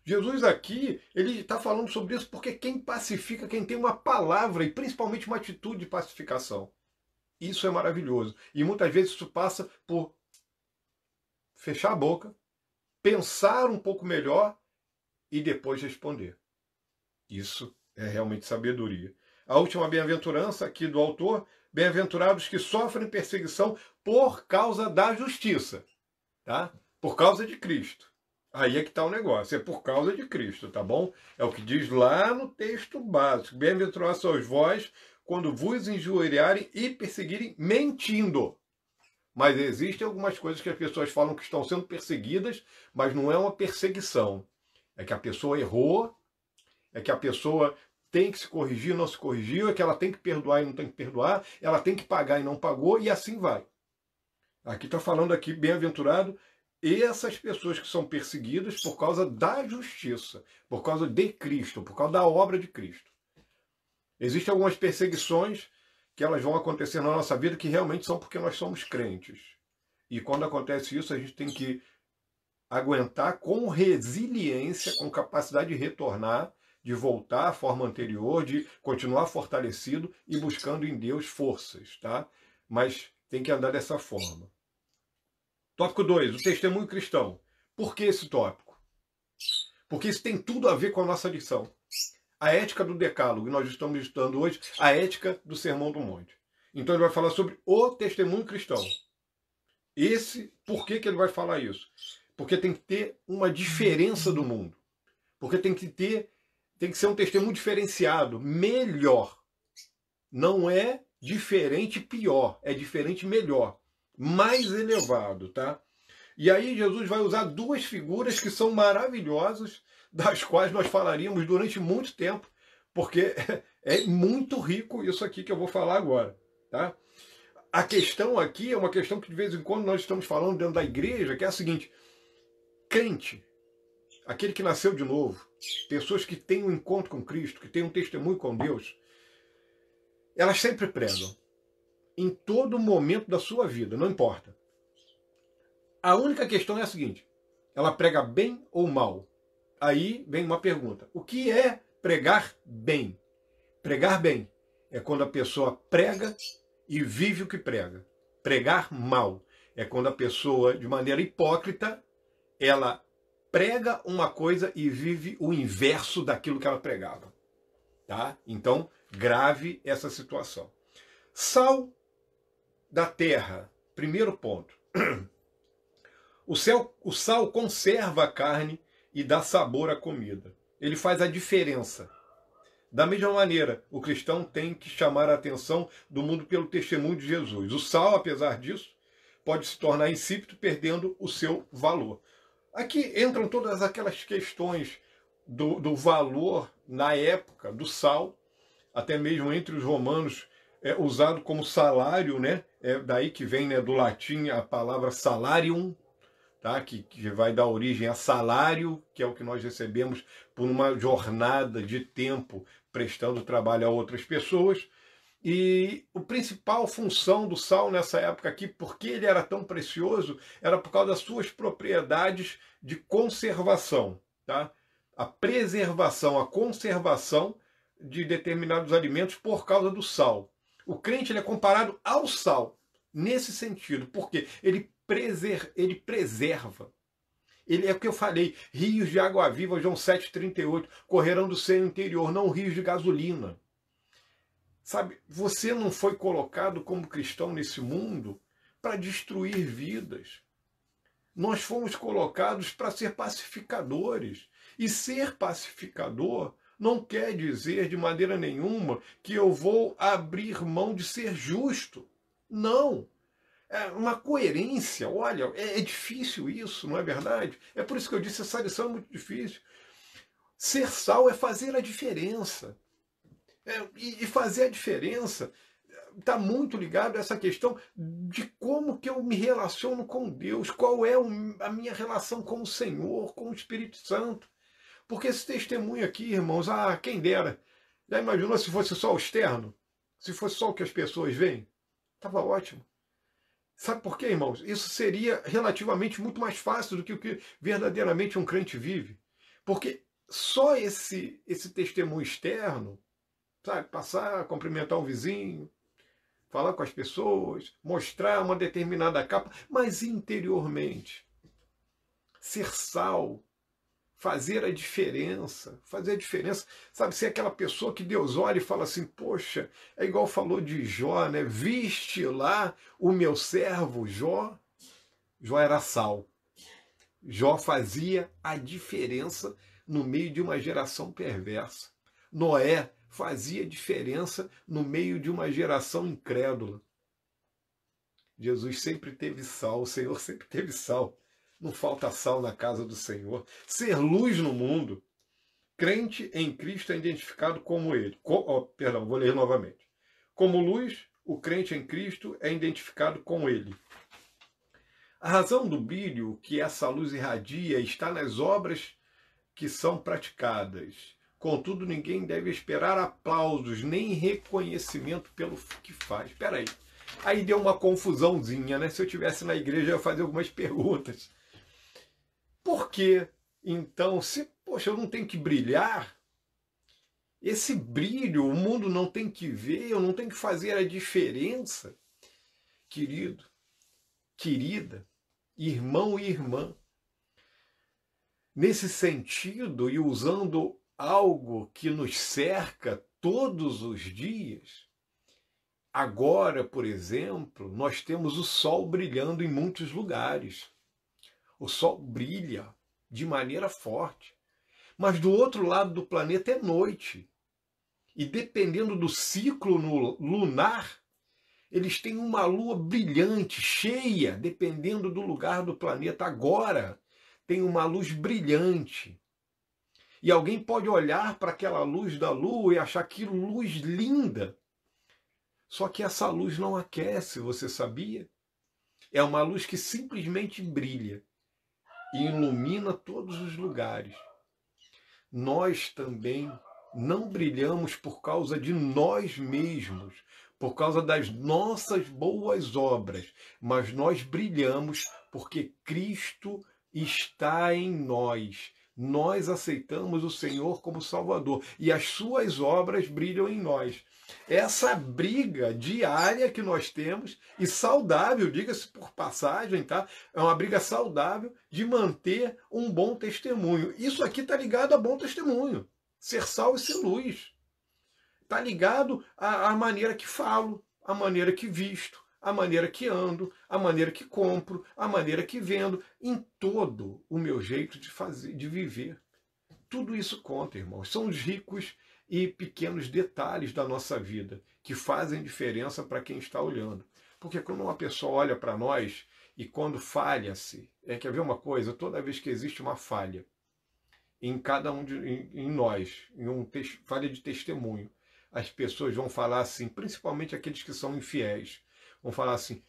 Jesus aqui, ele está falando sobre isso porque quem pacifica, quem tem uma palavra e principalmente uma atitude de pacificação. Isso é maravilhoso. E muitas vezes isso passa por fechar a boca, pensar um pouco melhor e depois responder. Isso é realmente sabedoria. A última bem-aventurança aqui do autor: bem-aventurados que sofrem perseguição por causa da justiça, tá? Por causa de Cristo. Aí é que está o negócio, é por causa de Cristo, tá bom? É o que diz lá no texto básico: bem-aventurados sois vós quando vos injuriarem e perseguirem mentindo. Mas existem algumas coisas que as pessoas falam que estão sendo perseguidas, mas não é uma perseguição. É que a pessoa errou, é que a pessoa tem que se corrigir, não se corrigiu, é que ela tem que perdoar e não tem que perdoar, ela tem que pagar e não pagou, e assim vai. Aqui está falando aqui, bem-aventurado, essas pessoas que são perseguidas por causa da justiça, por causa de Cristo, por causa da obra de Cristo. Existem algumas perseguições que elas vão acontecer na nossa vida que realmente são porque nós somos crentes. E quando acontece isso, a gente tem que aguentar com resiliência, com capacidade de retornar, de voltar à forma anterior, de continuar fortalecido e buscando em Deus forças, tá? Mas tem que andar dessa forma. Tópico 2, o testemunho cristão. Por que esse tópico? Porque isso tem tudo a ver com a nossa lição. A ética do decálogo, nós estamos estudando hoje a ética do Sermão do Monte. Então ele vai falar sobre o testemunho cristão. Por que ele vai falar isso? Porque tem que ter uma diferença do mundo. Porque tem que ser um testemunho diferenciado, melhor. Não é diferente pior, é diferente melhor, mais elevado, tá? E aí Jesus vai usar duas figuras que são maravilhosas das quais nós falaríamos durante muito tempo, porque é muito rico isso aqui que eu vou falar agora, tá? A questão aqui é uma questão que de vez em quando nós estamos falando dentro da igreja, que é a seguinte: crente, aquele que nasceu de novo, pessoas que têm um encontro com Cristo, que têm um testemunho com Deus, elas sempre pregam, em todo momento da sua vida, não importa. A única questão é a seguinte: ela prega bem ou mal? Aí vem uma pergunta: o que é pregar bem? Pregar bem é quando a pessoa prega e vive o que prega. Pregar mal é quando a pessoa, de maneira hipócrita, ela prega uma coisa e vive o inverso daquilo que ela pregava. Tá? Então, grave essa situação. Sal da terra, primeiro ponto. O sal conserva a carne e dá sabor à comida. Ele faz a diferença. Da mesma maneira, o cristão tem que chamar a atenção do mundo pelo testemunho de Jesus. O sal, apesar disso, pode se tornar insípido, perdendo o seu valor. Aqui entram todas aquelas questões do valor na época do sal, até mesmo entre os romanos, usado como salário, né? É daí que vem, né, do latim a palavra salarium, tá? Que vai dar origem a salário, que é o que nós recebemos por uma jornada de tempo prestando trabalho a outras pessoas. E a principal função do sal nessa época aqui, porque ele era tão precioso, era por causa das suas propriedades de conservação, tá? A preservação, a conservação de determinados alimentos por causa do sal. O crente ele é comparado ao sal nesse sentido, porque ele preserva. Ele é o que eu falei, rios de água viva, João 7,38, correrão do seu interior, não rios de gasolina. Sabe, você não foi colocado como cristão nesse mundo para destruir vidas. Nós fomos colocados para ser pacificadores. E ser pacificador não quer dizer de maneira nenhuma que eu vou abrir mão de ser justo. Não. É uma coerência, olha, é difícil isso, não é verdade? É por isso que eu disse, essa lição é muito difícil. Ser sal é fazer a diferença. E fazer a diferença está muito ligado a essa questão de como que eu me relaciono com Deus, qual é a minha relação com o Senhor, com o Espírito Santo. Porque esse testemunho aqui, irmãos, quem dera. Já imaginou se fosse só o externo? Se fosse só o que as pessoas veem? Estava ótimo. Sabe por quê, irmãos? Isso seria relativamente muito mais fácil do que o que verdadeiramente um crente vive. Porque só esse testemunho externo, sabe, passar, cumprimentar um vizinho, falar com as pessoas, mostrar uma determinada capa, mas interiormente, ser sal, fazer a diferença, sabe, ser aquela pessoa que Deus olha e fala assim, poxa, é igual falou de Jó, né? Viste lá o meu servo Jó? Jó era sal. Jó fazia a diferença no meio de uma geração perversa. Noé fazia diferença no meio de uma geração incrédula. Jesus sempre teve sal, o Senhor sempre teve sal. Não falta sal na casa do Senhor. Ser luz no mundo. Crente em Cristo é identificado como ele. Perdão, vou ler novamente. Como luz, o crente em Cristo é identificado com ele. A razão do brilho que essa luz irradia está nas obras que são praticadas. Contudo, ninguém deve esperar aplausos nem reconhecimento pelo que faz. Espera aí. Aí deu uma confusãozinha, né? Se eu estivesse na igreja, eu ia fazer algumas perguntas. Por que, então, poxa, eu não tenho que brilhar? Esse brilho, o mundo não tem que ver, eu não tenho que fazer a diferença? Querido, querida, irmão e irmã, nesse sentido, e usando algo que nos cerca todos os dias, agora, por exemplo, nós temos o sol brilhando em muitos lugares. O sol brilha de maneira forte. Mas do outro lado do planeta é noite. E dependendo do ciclo lunar, eles têm uma lua brilhante, cheia, dependendo do lugar do planeta. Agora tem uma luz brilhante. E alguém pode olhar para aquela luz da lua e achar aquilo luz linda. Só que essa luz não aquece, você sabia? É uma luz que simplesmente brilha e ilumina todos os lugares. Nós também não brilhamos por causa de nós mesmos, por causa das nossas boas obras, mas nós brilhamos porque Cristo está em nós. Nós aceitamos o Senhor como Salvador e as suas obras brilham em nós. Essa briga diária que nós temos, e saudável, diga-se por passagem, tá? É uma briga saudável de manter um bom testemunho. Isso aqui está ligado a bom testemunho. Ser sal e ser luz. Está ligado à maneira que falo, à maneira que visto, à maneira que ando, à maneira que compro, à maneira que vendo, em todo o meu jeito de fazer, de viver. Tudo isso conta, irmãos. São os ricos e pequenos detalhes da nossa vida que fazem diferença para quem está olhando. Porque quando uma pessoa olha para nós e quando falha-se, quer ver uma coisa? Toda vez que existe uma falha em cada um em nós, falha de testemunho, as pessoas vão falar assim, principalmente aqueles que são infiéis, vão falar assim,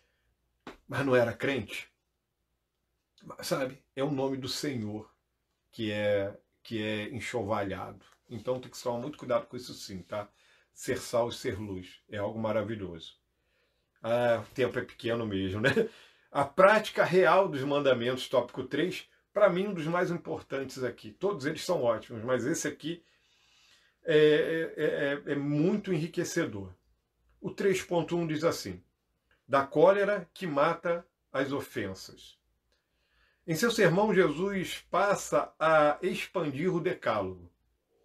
mas não era crente? Sabe? É o nome do Senhor que é enxovalhado. Então tem que tomar muito cuidado com isso sim, tá? Ser sal e ser luz é algo maravilhoso. O tempo é pequeno mesmo, né? A prática real dos mandamentos, tópico 3, para mim um dos mais importantes aqui. Todos eles são ótimos, mas esse aqui é muito enriquecedor. O 3.1 diz assim, da cólera que mata as ofensas. Em seu sermão, Jesus passa a expandir o decálogo.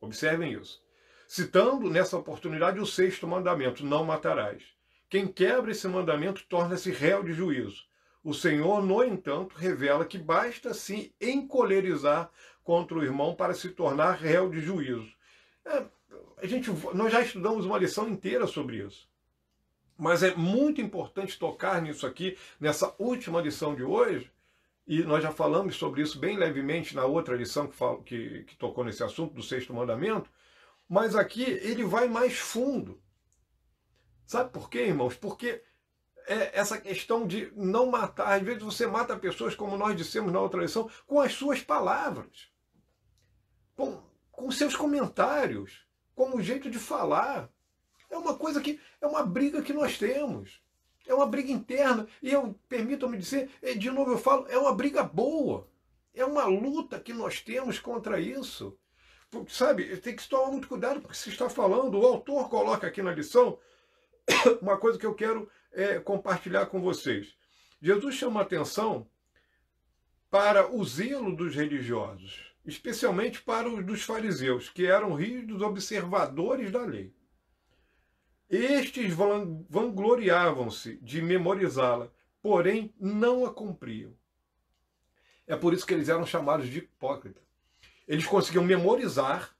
Observem isso. Citando nessa oportunidade o 6º mandamento, não matarás. Quem quebra esse mandamento torna-se réu de juízo. O Senhor, no entanto, revela que basta se encolerizar contra o irmão para se tornar réu de juízo. Nós já estudamos uma lição inteira sobre isso. Mas é muito importante tocar nisso aqui, nessa última lição de hoje, e nós já falamos sobre isso bem levemente na outra lição que tocou nesse assunto do 6º mandamento, mas aqui ele vai mais fundo. Sabe por quê, irmãos? Porque essa questão de não matar, às vezes você mata pessoas, como nós dissemos na outra lição, com as suas palavras, com seus comentários, com o jeito de falar. É uma coisa que é uma briga que nós temos. É uma briga interna. E permitam-me dizer, de novo eu falo, é uma briga boa. É uma luta que nós temos contra isso. Porque, sabe, tem que tomar muito cuidado porque se está falando, o autor coloca aqui na lição uma coisa que eu quero compartilhar com vocês. Jesus chama a atenção para o zelo dos religiosos, especialmente para os dos fariseus, que eram rígidos observadores da lei. Estes vangloriavam-se de memorizá-la, porém não a cumpriam. É por isso que eles eram chamados de hipócritas. Eles conseguiam memorizar,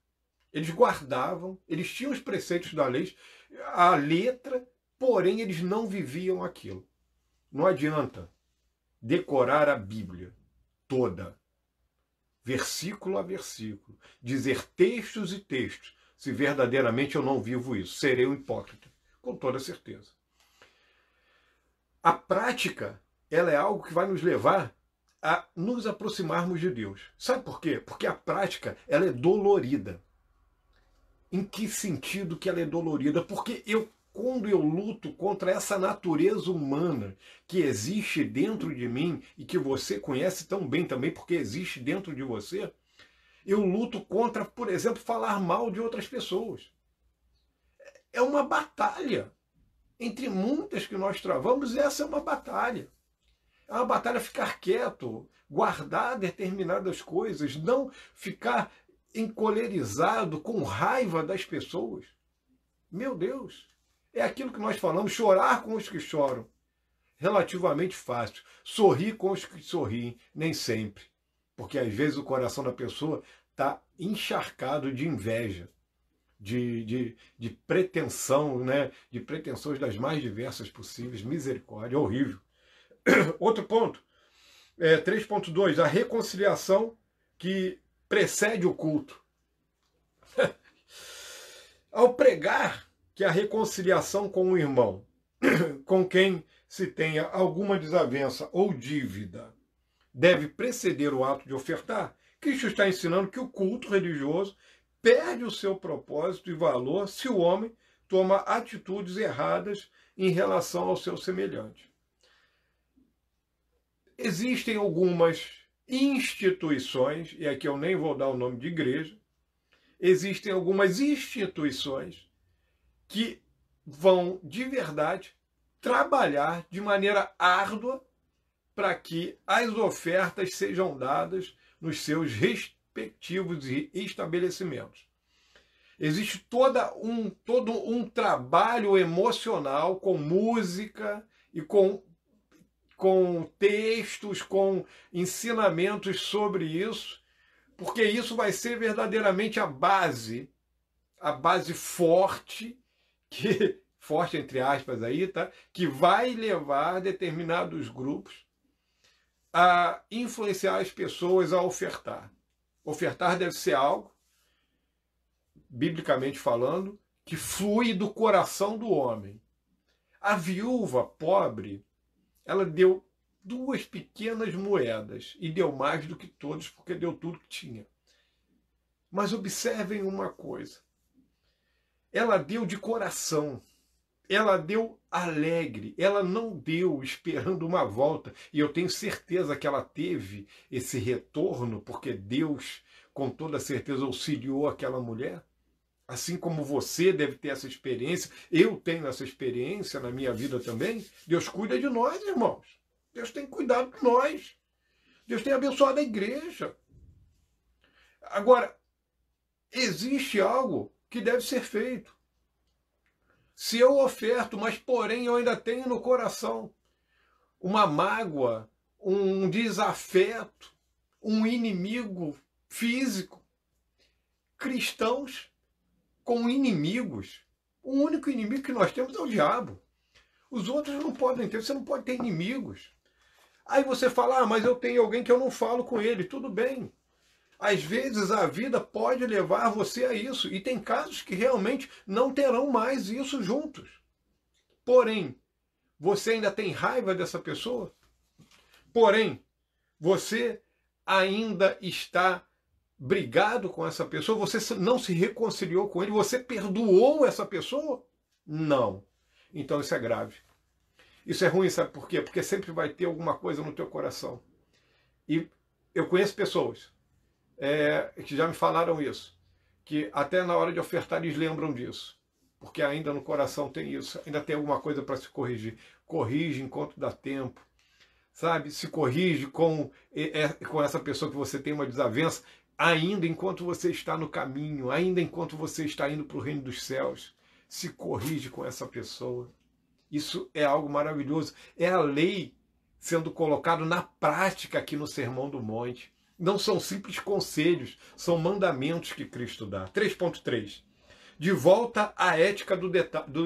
eles guardavam, eles tinham os preceitos da lei, a letra, porém eles não viviam aquilo. Não adianta decorar a Bíblia toda, versículo a versículo, dizer textos e textos, se verdadeiramente eu não vivo isso. Serei um hipócrita, com toda certeza. A prática, ela é algo que vai nos levar a nos aproximarmos de Deus. Sabe por quê? Porque a prática, ela é dolorida. Em que sentido que ela é dolorida? Porque quando eu luto contra essa natureza humana que existe dentro de mim e que você conhece tão bem também, porque existe dentro de você, eu luto contra, por exemplo, falar mal de outras pessoas. É uma batalha. Entre muitas que nós travamos, essa é uma batalha. É uma batalha ficar quieto, guardar determinadas coisas, não ficar encolerizado, com raiva das pessoas. Meu Deus, é aquilo que nós falamos, chorar com os que choram. Relativamente fácil. Sorrir com os que sorriem, nem sempre. Porque às vezes o coração da pessoa está encharcado de inveja, de pretensão, né? De pretensões das mais diversas possíveis. Misericórdia, horrível. Outro ponto, 3.2, a reconciliação que precede o culto. Ao pregar que a reconciliação com o irmão, com quem se tenha alguma desavença ou dívida, deve preceder o ato de ofertar, Cristo está ensinando que o culto religioso perde o seu propósito e valor se o homem toma atitudes erradas em relação ao seu semelhante. Existem algumas instituições, e aqui eu nem vou dar o nome de igreja, existem algumas instituições que vão, de verdade, trabalhar de maneira árdua para que as ofertas sejam dadas nos seus respectivos estabelecimentos. Existe todo um trabalho emocional com música e com textos, com ensinamentos sobre isso, porque isso vai ser verdadeiramente a base forte, forte entre aspas aí, tá? Que vai levar determinados grupos a influenciar as pessoas a ofertar. Ofertar deve ser algo, biblicamente falando, que flui do coração do homem. A viúva pobre, ela deu 2 pequenas moedas e deu mais do que todos, porque deu tudo que tinha. Mas observem uma coisa. Ela deu de coração. Ela deu alegre, ela não deu esperando uma volta. E eu tenho certeza que ela teve esse retorno, porque Deus, com toda certeza, auxiliou aquela mulher. Assim como você deve ter essa experiência, eu tenho essa experiência na minha vida também. Deus cuida de nós, irmãos. Deus tem cuidado de nós. Deus tem abençoado a igreja. Agora, existe algo que deve ser feito. Se eu oferto, mas porém eu ainda tenho no coração uma mágoa, um desafeto, um inimigo físico, cristãos com inimigos, o único inimigo que nós temos é o diabo. Os outros não podem ter, você não pode ter inimigos. Aí você fala, mas eu tenho alguém que eu não falo com ele, tudo bem. Às vezes a vida pode levar você a isso. E tem casos que realmente não terão mais isso juntos. Porém, você ainda tem raiva dessa pessoa? Porém, você ainda está brigado com essa pessoa? Você não se reconciliou com ele? Você perdoou essa pessoa? Não. Então isso é grave. Isso é ruim, sabe por quê? Porque sempre vai ter alguma coisa no teu coração. E eu conheço pessoas que já me falaram isso, que até na hora de ofertar eles lembram disso, porque ainda no coração tem isso, ainda tem alguma coisa para se corrigir. Corrige enquanto dá tempo, sabe? Se corrige com essa pessoa que você tem uma desavença, ainda enquanto você está no caminho, ainda enquanto você está indo para o reino dos céus, se corrige com essa pessoa. Isso é algo maravilhoso, é a lei sendo colocado na prática aqui no Sermão do Monte. Não são simples conselhos, são mandamentos que Cristo dá. 3.3. De volta à ética do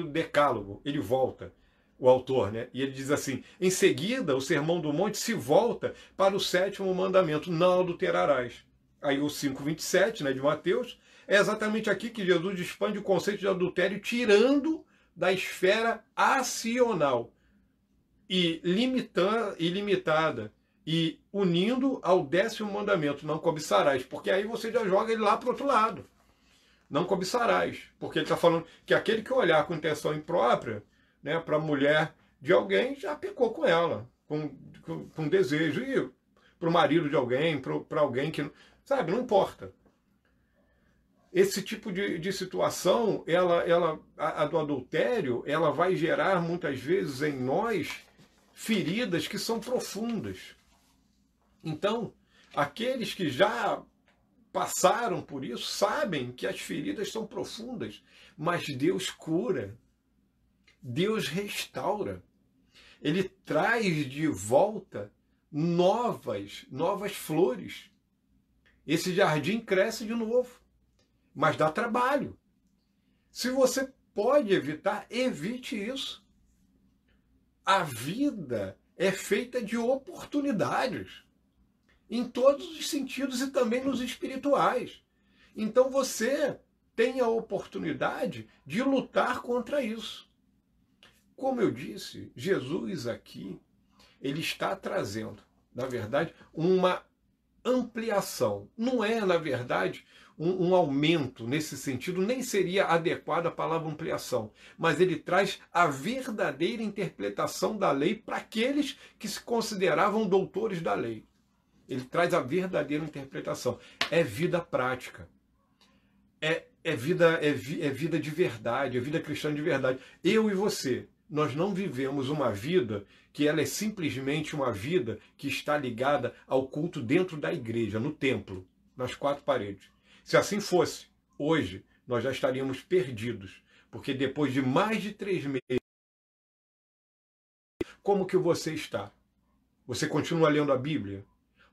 decálogo. Ele volta, o autor, né? E ele diz assim, em seguida, o Sermão do Monte se volta para o 7º mandamento, não adulterarás. Aí o 5.27, né, de Mateus, é exatamente aqui que Jesus expande o conceito de adultério, tirando da esfera acional e limitada, e unindo ao 10º mandamento, não cobiçarás, porque aí você já joga ele lá para o outro lado. Não cobiçarás, porque ele está falando que aquele que olhar com intenção imprópria, né, para a mulher de alguém, já pecou com ela, com desejo, e para o marido de alguém, para alguém que, sabe, não importa. Esse tipo de situação, a do adultério, ela vai gerar muitas vezes em nós feridas que são profundas. Então, aqueles que já passaram por isso sabem que as feridas são profundas, mas Deus cura, Deus restaura. Ele traz de volta novas flores. Esse jardim cresce de novo, mas dá trabalho. Se você pode evitar, evite isso. A vida é feita de oportunidades, em todos os sentidos e também nos espirituais. Então você tem a oportunidade de lutar contra isso. Como eu disse, Jesus aqui, ele está trazendo, na verdade, uma ampliação. Não é, na verdade, um aumento nesse sentido, nem seria adequada a palavra ampliação, mas ele traz a verdadeira interpretação da lei para aqueles que se consideravam doutores da lei. Ele traz a verdadeira interpretação. É vida prática. É vida de verdade, é vida cristã de verdade. Eu e você, nós não vivemos uma vida que ela é simplesmente uma vida que está ligada ao culto dentro da igreja, no templo, nas quatro paredes. Se assim fosse, hoje nós já estaríamos perdidos, porque depois de mais de 3 meses, como que você está? Você continua lendo a Bíblia?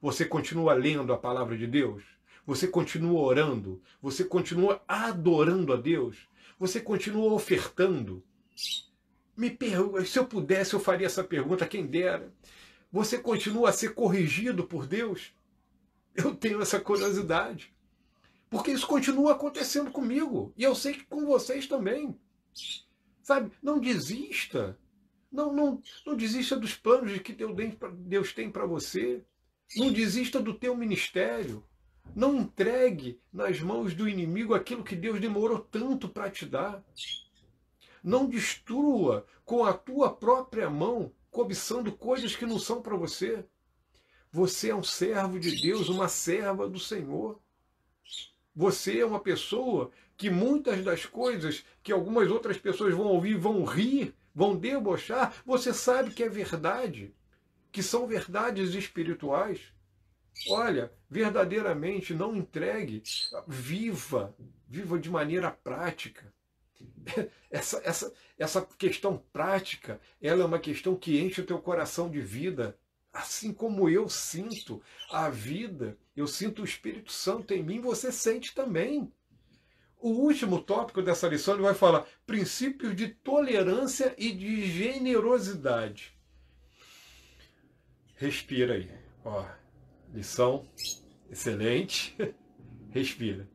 Você continua lendo a palavra de Deus? Você continua orando? Você continua adorando a Deus? Você continua ofertando? Se eu pudesse, eu faria essa pergunta, quem dera. Você continua a ser corrigido por Deus? Eu tenho essa curiosidade. Porque isso continua acontecendo comigo. E eu sei que com vocês também. Sabe? Não desista. Não desista dos planos que Deus tem para você. Não desista do teu ministério. Não entregue nas mãos do inimigo aquilo que Deus demorou tanto para te dar. Não destrua com a tua própria mão, cobiçando coisas que não são para você. Você é um servo de Deus, uma serva do Senhor. Você é uma pessoa que muitas das coisas que algumas outras pessoas vão ouvir, vão rir, vão debochar, você sabe que é verdade, que são verdades espirituais. Olha, verdadeiramente não entregue, viva de maneira prática. Essa questão prática, ela é uma questão que enche o teu coração de vida. Assim como eu sinto a vida, eu sinto o Espírito Santo em mim, você sente também. O último tópico dessa lição ele vai falar princípios de tolerância e de generosidade. Respira aí. Ó, lição excelente. Respira.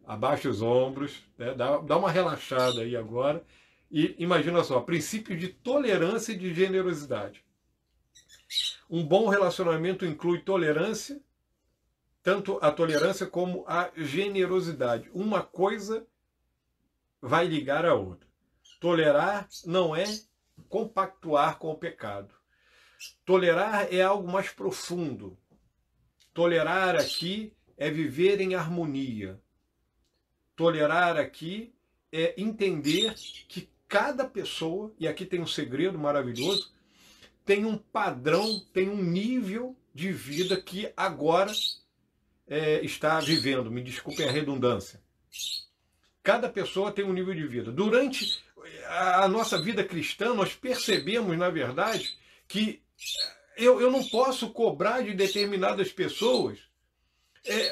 Abaixa os ombros, né? Dá uma relaxada aí agora. E imagina só, princípios de tolerância e de generosidade. Um bom relacionamento inclui tolerância, tanto a tolerância como a generosidade. Uma coisa vai ligar a outra. Tolerar não é compactuar com o pecado. Tolerar é algo mais profundo. Tolerar aqui é viver em harmonia. Tolerar aqui é entender que cada pessoa, e aqui tem um segredo maravilhoso, tem um padrão, tem um nível de vida que agora está vivendo. Me desculpem a redundância. Cada pessoa tem um nível de vida. Durante a nossa vida cristã, nós percebemos, na verdade, que eu não posso cobrar de determinadas pessoas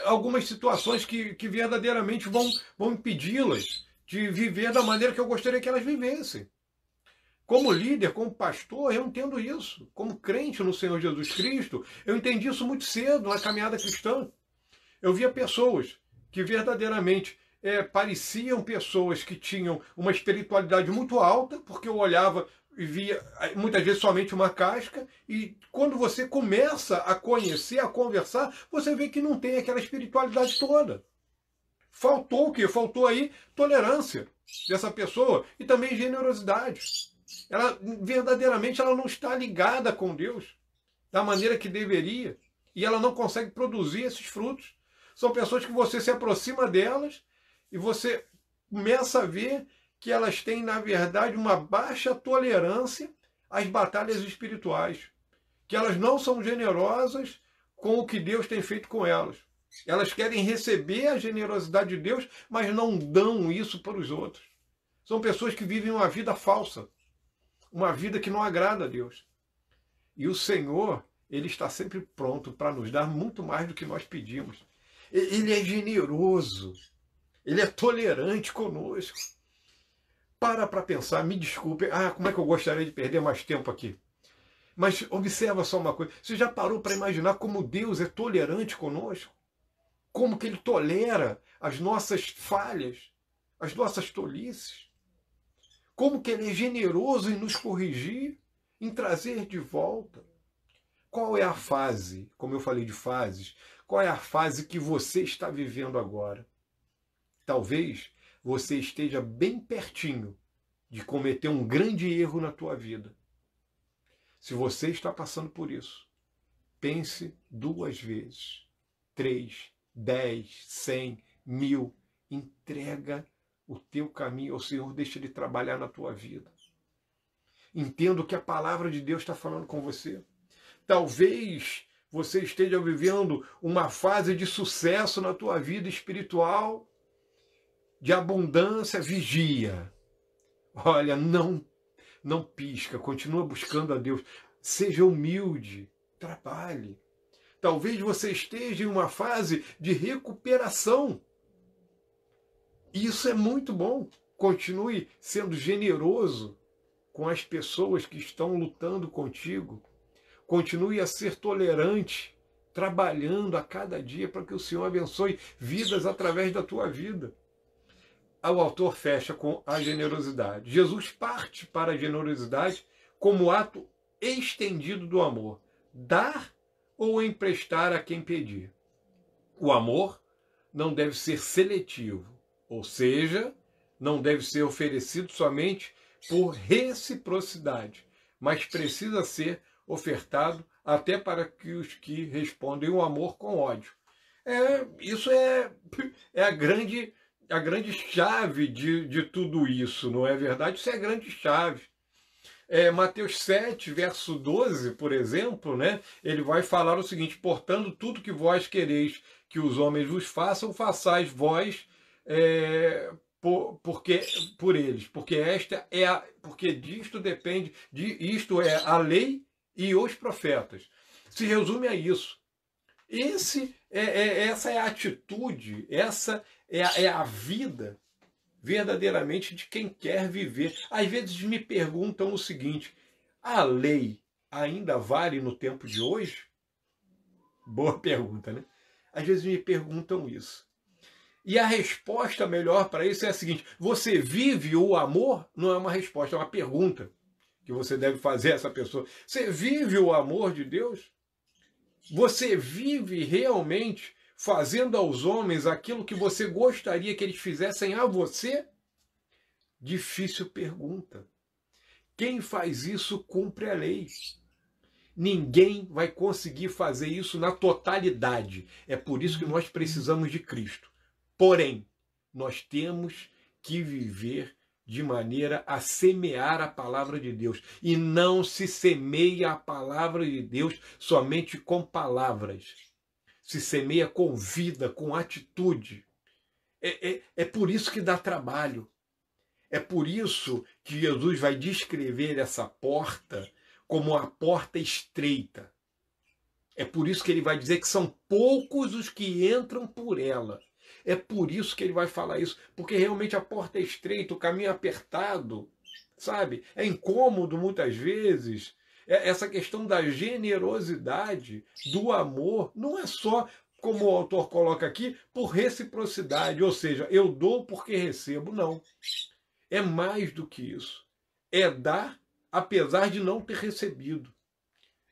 algumas situações que verdadeiramente vão impedi-las de viver da maneira que eu gostaria que elas vivessem. Como líder, como pastor, eu entendo isso. Como crente no Senhor Jesus Cristo, eu entendi isso muito cedo na caminhada cristã. Eu via pessoas que verdadeiramente pareciam pessoas que tinham uma espiritualidade muito alta, porque eu olhava e via muitas vezes somente uma casca, e quando você começa a conhecer, a conversar, você vê que não tem aquela espiritualidade toda. Faltou o quê? Faltou aí tolerância dessa pessoa e também generosidade. Ela verdadeiramente ela não está ligada com Deus da maneira que deveria, e ela não consegue produzir esses frutos. São pessoas que você se aproxima delas e você começa a ver que elas têm, na verdade, uma baixa tolerância às batalhas espirituais, que elas não são generosas com o que Deus tem feito com elas. Elas querem receber a generosidade de Deus, mas não dão isso para os outros. São pessoas que vivem uma vida falsa, uma vida que não agrada a Deus. E o Senhor, Ele está sempre pronto para nos dar muito mais do que nós pedimos. Ele é generoso, Ele é tolerante conosco. Para pensar, me desculpe, como é que eu gostaria de perder mais tempo aqui? Mas observa só uma coisa, você já parou para imaginar como Deus é tolerante conosco? como que ele tolera as nossas falhas, as nossas tolices, como que ele é generoso em nos corrigir, em trazer de volta. Qual é a fase, como eu falei de fases, qual é a fase que você está vivendo agora? Talvez você esteja bem pertinho de cometer um grande erro na tua vida. Se você está passando por isso, pense 2 vezes, 3, 10, 100, 1000. Entrega o teu caminho ao Senhor, deixa Ele trabalhar na tua vida. Entenda o que a palavra de Deus está falando com você. Talvez você esteja vivendo uma fase de sucesso na tua vida espiritual, de abundância, vigia. Olha, não pisca, continua buscando a Deus. Seja humilde, trabalhe. Talvez você esteja em uma fase de recuperação. Isso é muito bom. Continue sendo generoso com as pessoas que estão lutando contigo. Continue a ser tolerante, trabalhando a cada dia para que o Senhor abençoe vidas através da tua vida. O autor fecha com a generosidade. Jesus parte para a generosidade como ato estendido do amor. Dar ou emprestar a quem pedir. O amor não deve ser seletivo, ou seja, não deve ser oferecido somente por reciprocidade, mas precisa ser ofertado até para que os que respondem o amor com ódio. Isso é a grande chave de tudo isso, não é verdade? Isso é a grande chave. Mateus 7, verso 12, por exemplo, né, ele vai falar o seguinte: portanto, tudo que vós quereis que os homens vos façam, façais vós por eles, porque disto depende, isto é a lei e os profetas. Se resume a isso. Essa é a atitude, essa é a vida verdadeiramente de quem quer viver. Às vezes me perguntam o seguinte: a lei ainda vale no tempo de hoje? Boa pergunta, né? Às vezes me perguntam isso. E a resposta melhor para isso é a seguinte: você vive o amor? Não é uma resposta, é uma pergunta que você deve fazer a essa pessoa. Você vive o amor de Deus? Você vive realmente fazendo aos homens aquilo que você gostaria que eles fizessem a você? Difícil pergunta. Quem faz isso cumpre a lei. Ninguém vai conseguir fazer isso na totalidade. É por isso que nós precisamos de Cristo. Porém, nós temos que viver de maneira a semear a palavra de Deus. E não se semeia a palavra de Deus somente com palavras. Se semeia com vida, com atitude. É por isso que dá trabalho. É por isso que Jesus vai descrever essa porta como a porta estreita. É por isso que ele vai dizer que são poucos os que entram por ela. É por isso que ele vai falar isso, porque realmente a porta é estreita, o caminho é apertado, sabe? É incômodo muitas vezes. Essa questão da generosidade, do amor, não é só, como o autor coloca aqui, por reciprocidade, ou seja, eu dou porque recebo, não. É mais do que isso. É dar apesar de não ter recebido.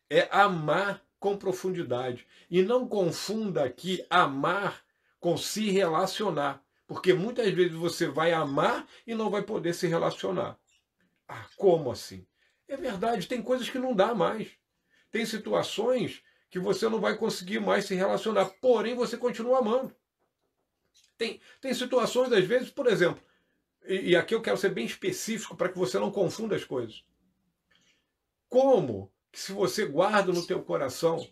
É amar com profundidade. E não confunda aqui amar com se relacionar. Porque muitas vezes você vai amar e não vai poder se relacionar. Ah, como assim? É verdade, tem coisas que não dá mais. Tem situações que você não vai conseguir mais se relacionar, porém você continua amando. Tem situações, às vezes, por exemplo, e aqui eu quero ser bem específico para que você não confunda as coisas. Como que se você guarda no teu coração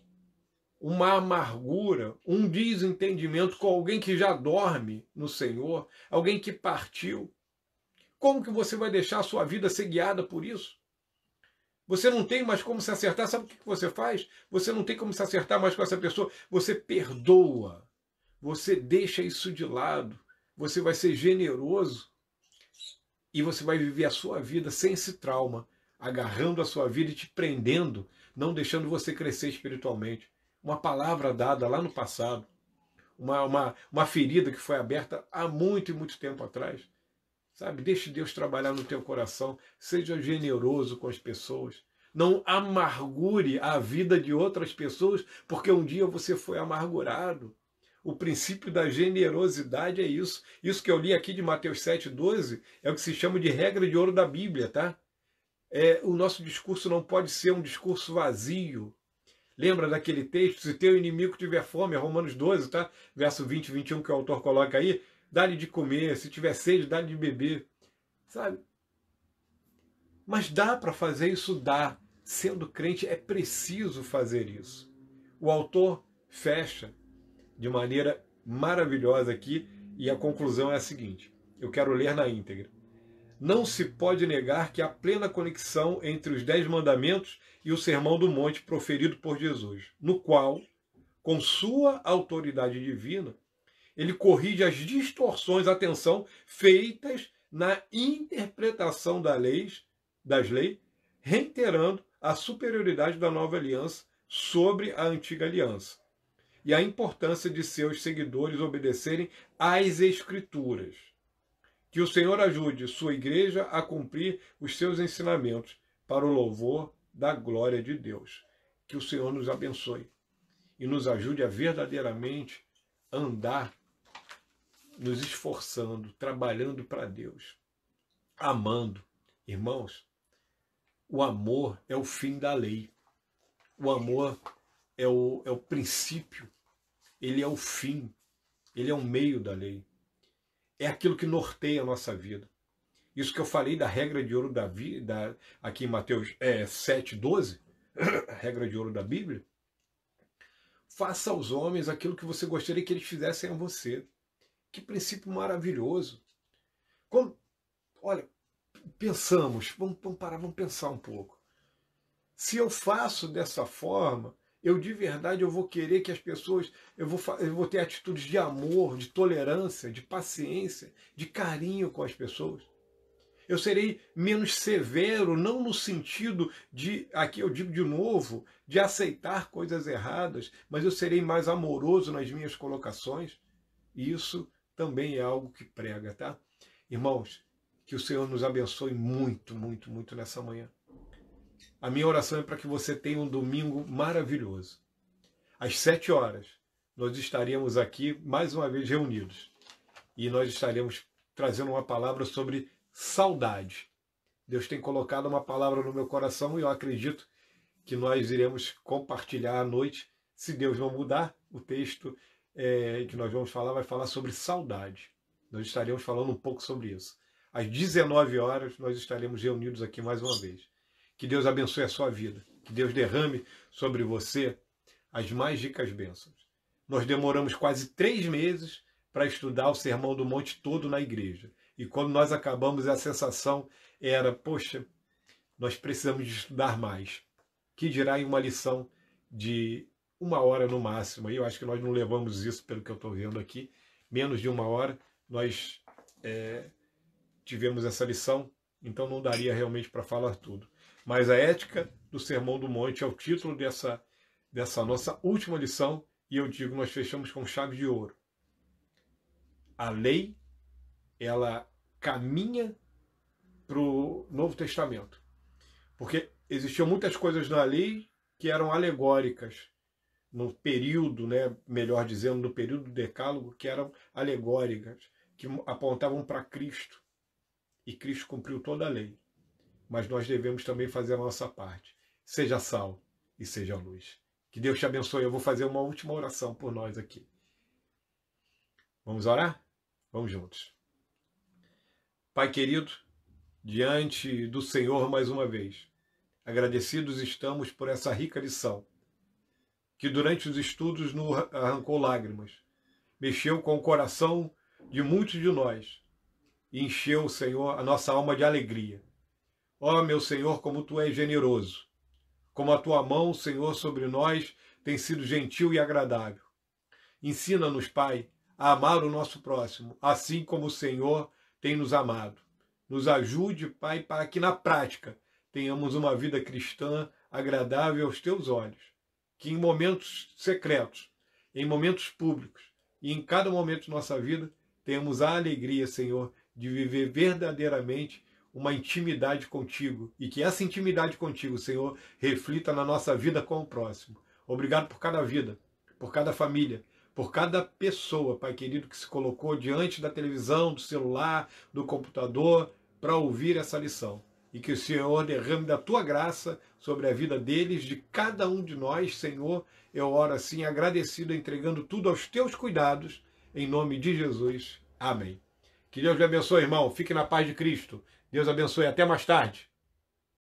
uma amargura, um desentendimento com alguém que já dorme no Senhor, alguém que partiu, como que você vai deixar a sua vida ser guiada por isso? Você não tem mais como se acertar. Sabe o que você faz? Você não tem como se acertar mais com essa pessoa. Você perdoa. Você deixa isso de lado. Você vai ser generoso. E você vai viver a sua vida sem esse trauma, agarrando a sua vida e te prendendo, não deixando você crescer espiritualmente. Uma palavra dada lá no passado. uma ferida que foi aberta há muito e muito tempo atrás. Sabe? Deixe Deus trabalhar no teu coração. Seja generoso com as pessoas. Não amargure a vida de outras pessoas, porque um dia você foi amargurado. O princípio da generosidade é isso. Isso que eu li aqui de Mateus 7,12 é o que se chama de regra de ouro da Bíblia, tá? O nosso discurso não pode ser um discurso vazio. Lembra daquele texto? Se teu inimigo tiver fome, é Romanos 12, tá? Verso 20 e 21 que o autor coloca aí. Dá-lhe de comer, se tiver sede, dá-lhe de beber. Sabe? Mas dá para fazer isso? Dá. Sendo crente, é preciso fazer isso. O autor fecha de maneira maravilhosa aqui e a conclusão é a seguinte. Eu quero ler na íntegra. Não se pode negar que há plena conexão entre os 10 mandamentos e o Sermão do Monte proferido por Jesus, no qual, com sua autoridade divina, ele corrige as distorções, atenção, feitas na interpretação das leis, reiterando a superioridade da nova aliança sobre a antiga aliança e a importância de seus seguidores obedecerem às Escrituras. Que o Senhor ajude sua igreja a cumprir os seus ensinamentos para o louvor da glória de Deus. Que o Senhor nos abençoe e nos ajude a verdadeiramente andar nos esforçando, trabalhando para Deus, amando. Irmãos, o amor é o fim da lei. O amor é o princípio, ele é o fim, ele é o meio da lei. É aquilo que norteia a nossa vida. Isso que eu falei da regra de ouro da vida, aqui em Mateus 7,12, a regra de ouro da Bíblia. Faça aos homens aquilo que você gostaria que eles fizessem a você. Que princípio maravilhoso. Olha, pensamos, vamos parar, vamos pensar um pouco. Se eu faço dessa forma, eu de verdade eu vou querer que as pessoas, eu vou ter atitudes de amor, de tolerância, de paciência, de carinho com as pessoas. Eu serei menos severo, não no sentido de, aqui eu digo de novo, de aceitar coisas erradas, mas eu serei mais amoroso nas minhas colocações. E isso também é algo que prega, tá? Irmãos, que o Senhor nos abençoe muito, muito, muito nessa manhã. A minha oração é para que você tenha um domingo maravilhoso. Às 7 horas, nós estaremos aqui mais uma vez reunidos. E nós estaremos trazendo uma palavra sobre saudade. Deus tem colocado uma palavra no meu coração e eu acredito que nós iremos compartilhar à noite. Se Deus não mudar, o texto que nós vamos falar vai falar sobre saudade. Nós estaremos falando um pouco sobre isso. Às 19 horas, nós estaremos reunidos aqui mais uma vez. Que Deus abençoe a sua vida. Que Deus derrame sobre você as mais ricas bênçãos. Nós demoramos quase 3 meses para estudar o Sermão do Monte todo na igreja. E quando nós acabamos, a sensação era, poxa, nós precisamos de estudar mais. Que dirá em uma lição de 1 hora no máximo. Eu acho que nós não levamos isso, pelo que eu estou vendo aqui. Menos de 1 hora nós tivemos essa lição, então não daria realmente para falar tudo. Mas a ética do Sermão do Monte é o título dessa nossa última lição, e eu digo, nós fechamos com chave de ouro. A lei, ela caminha para o Novo Testamento. Porque existiam muitas coisas na lei que eram alegóricas, no período, melhor dizendo, no período do Decálogo, que eram alegóricas, que apontavam para Cristo. E Cristo cumpriu toda a lei. Mas nós devemos também fazer a nossa parte. Seja sal e seja luz. Que Deus te abençoe. Eu vou fazer uma última oração por nós aqui. Vamos orar? Vamos juntos. Pai querido, diante do Senhor mais uma vez, agradecidos estamos por essa rica lição, que durante os estudos nos arrancou lágrimas, mexeu com o coração de muitos de nós e encheu, Senhor, a nossa alma de alegria. Ó, meu Senhor, como Tu és generoso, como a Tua mão, Senhor, sobre nós tem sido gentil e agradável. Ensina-nos, Pai, a amar o nosso próximo, assim como o Senhor tem nos amado. Nos ajude, Pai, para que na prática tenhamos uma vida cristã agradável aos Teus olhos. Que em momentos secretos, em momentos públicos, e em cada momento de nossa vida tenhamos a alegria, Senhor, de viver verdadeiramente uma intimidade contigo e que essa intimidade contigo, Senhor, reflita na nossa vida com o próximo. Obrigado por cada vida, por cada família, por cada pessoa, Pai querido, que se colocou diante da televisão, do celular, do computador, para ouvir essa lição. E que o Senhor derrame da tua graça sobre a vida deles, de cada um de nós, Senhor. Eu oro assim, agradecido, entregando tudo aos teus cuidados, em nome de Jesus. Amém. Que Deus lhe abençoe, irmão. Fique na paz de Cristo. Deus abençoe. Até mais tarde.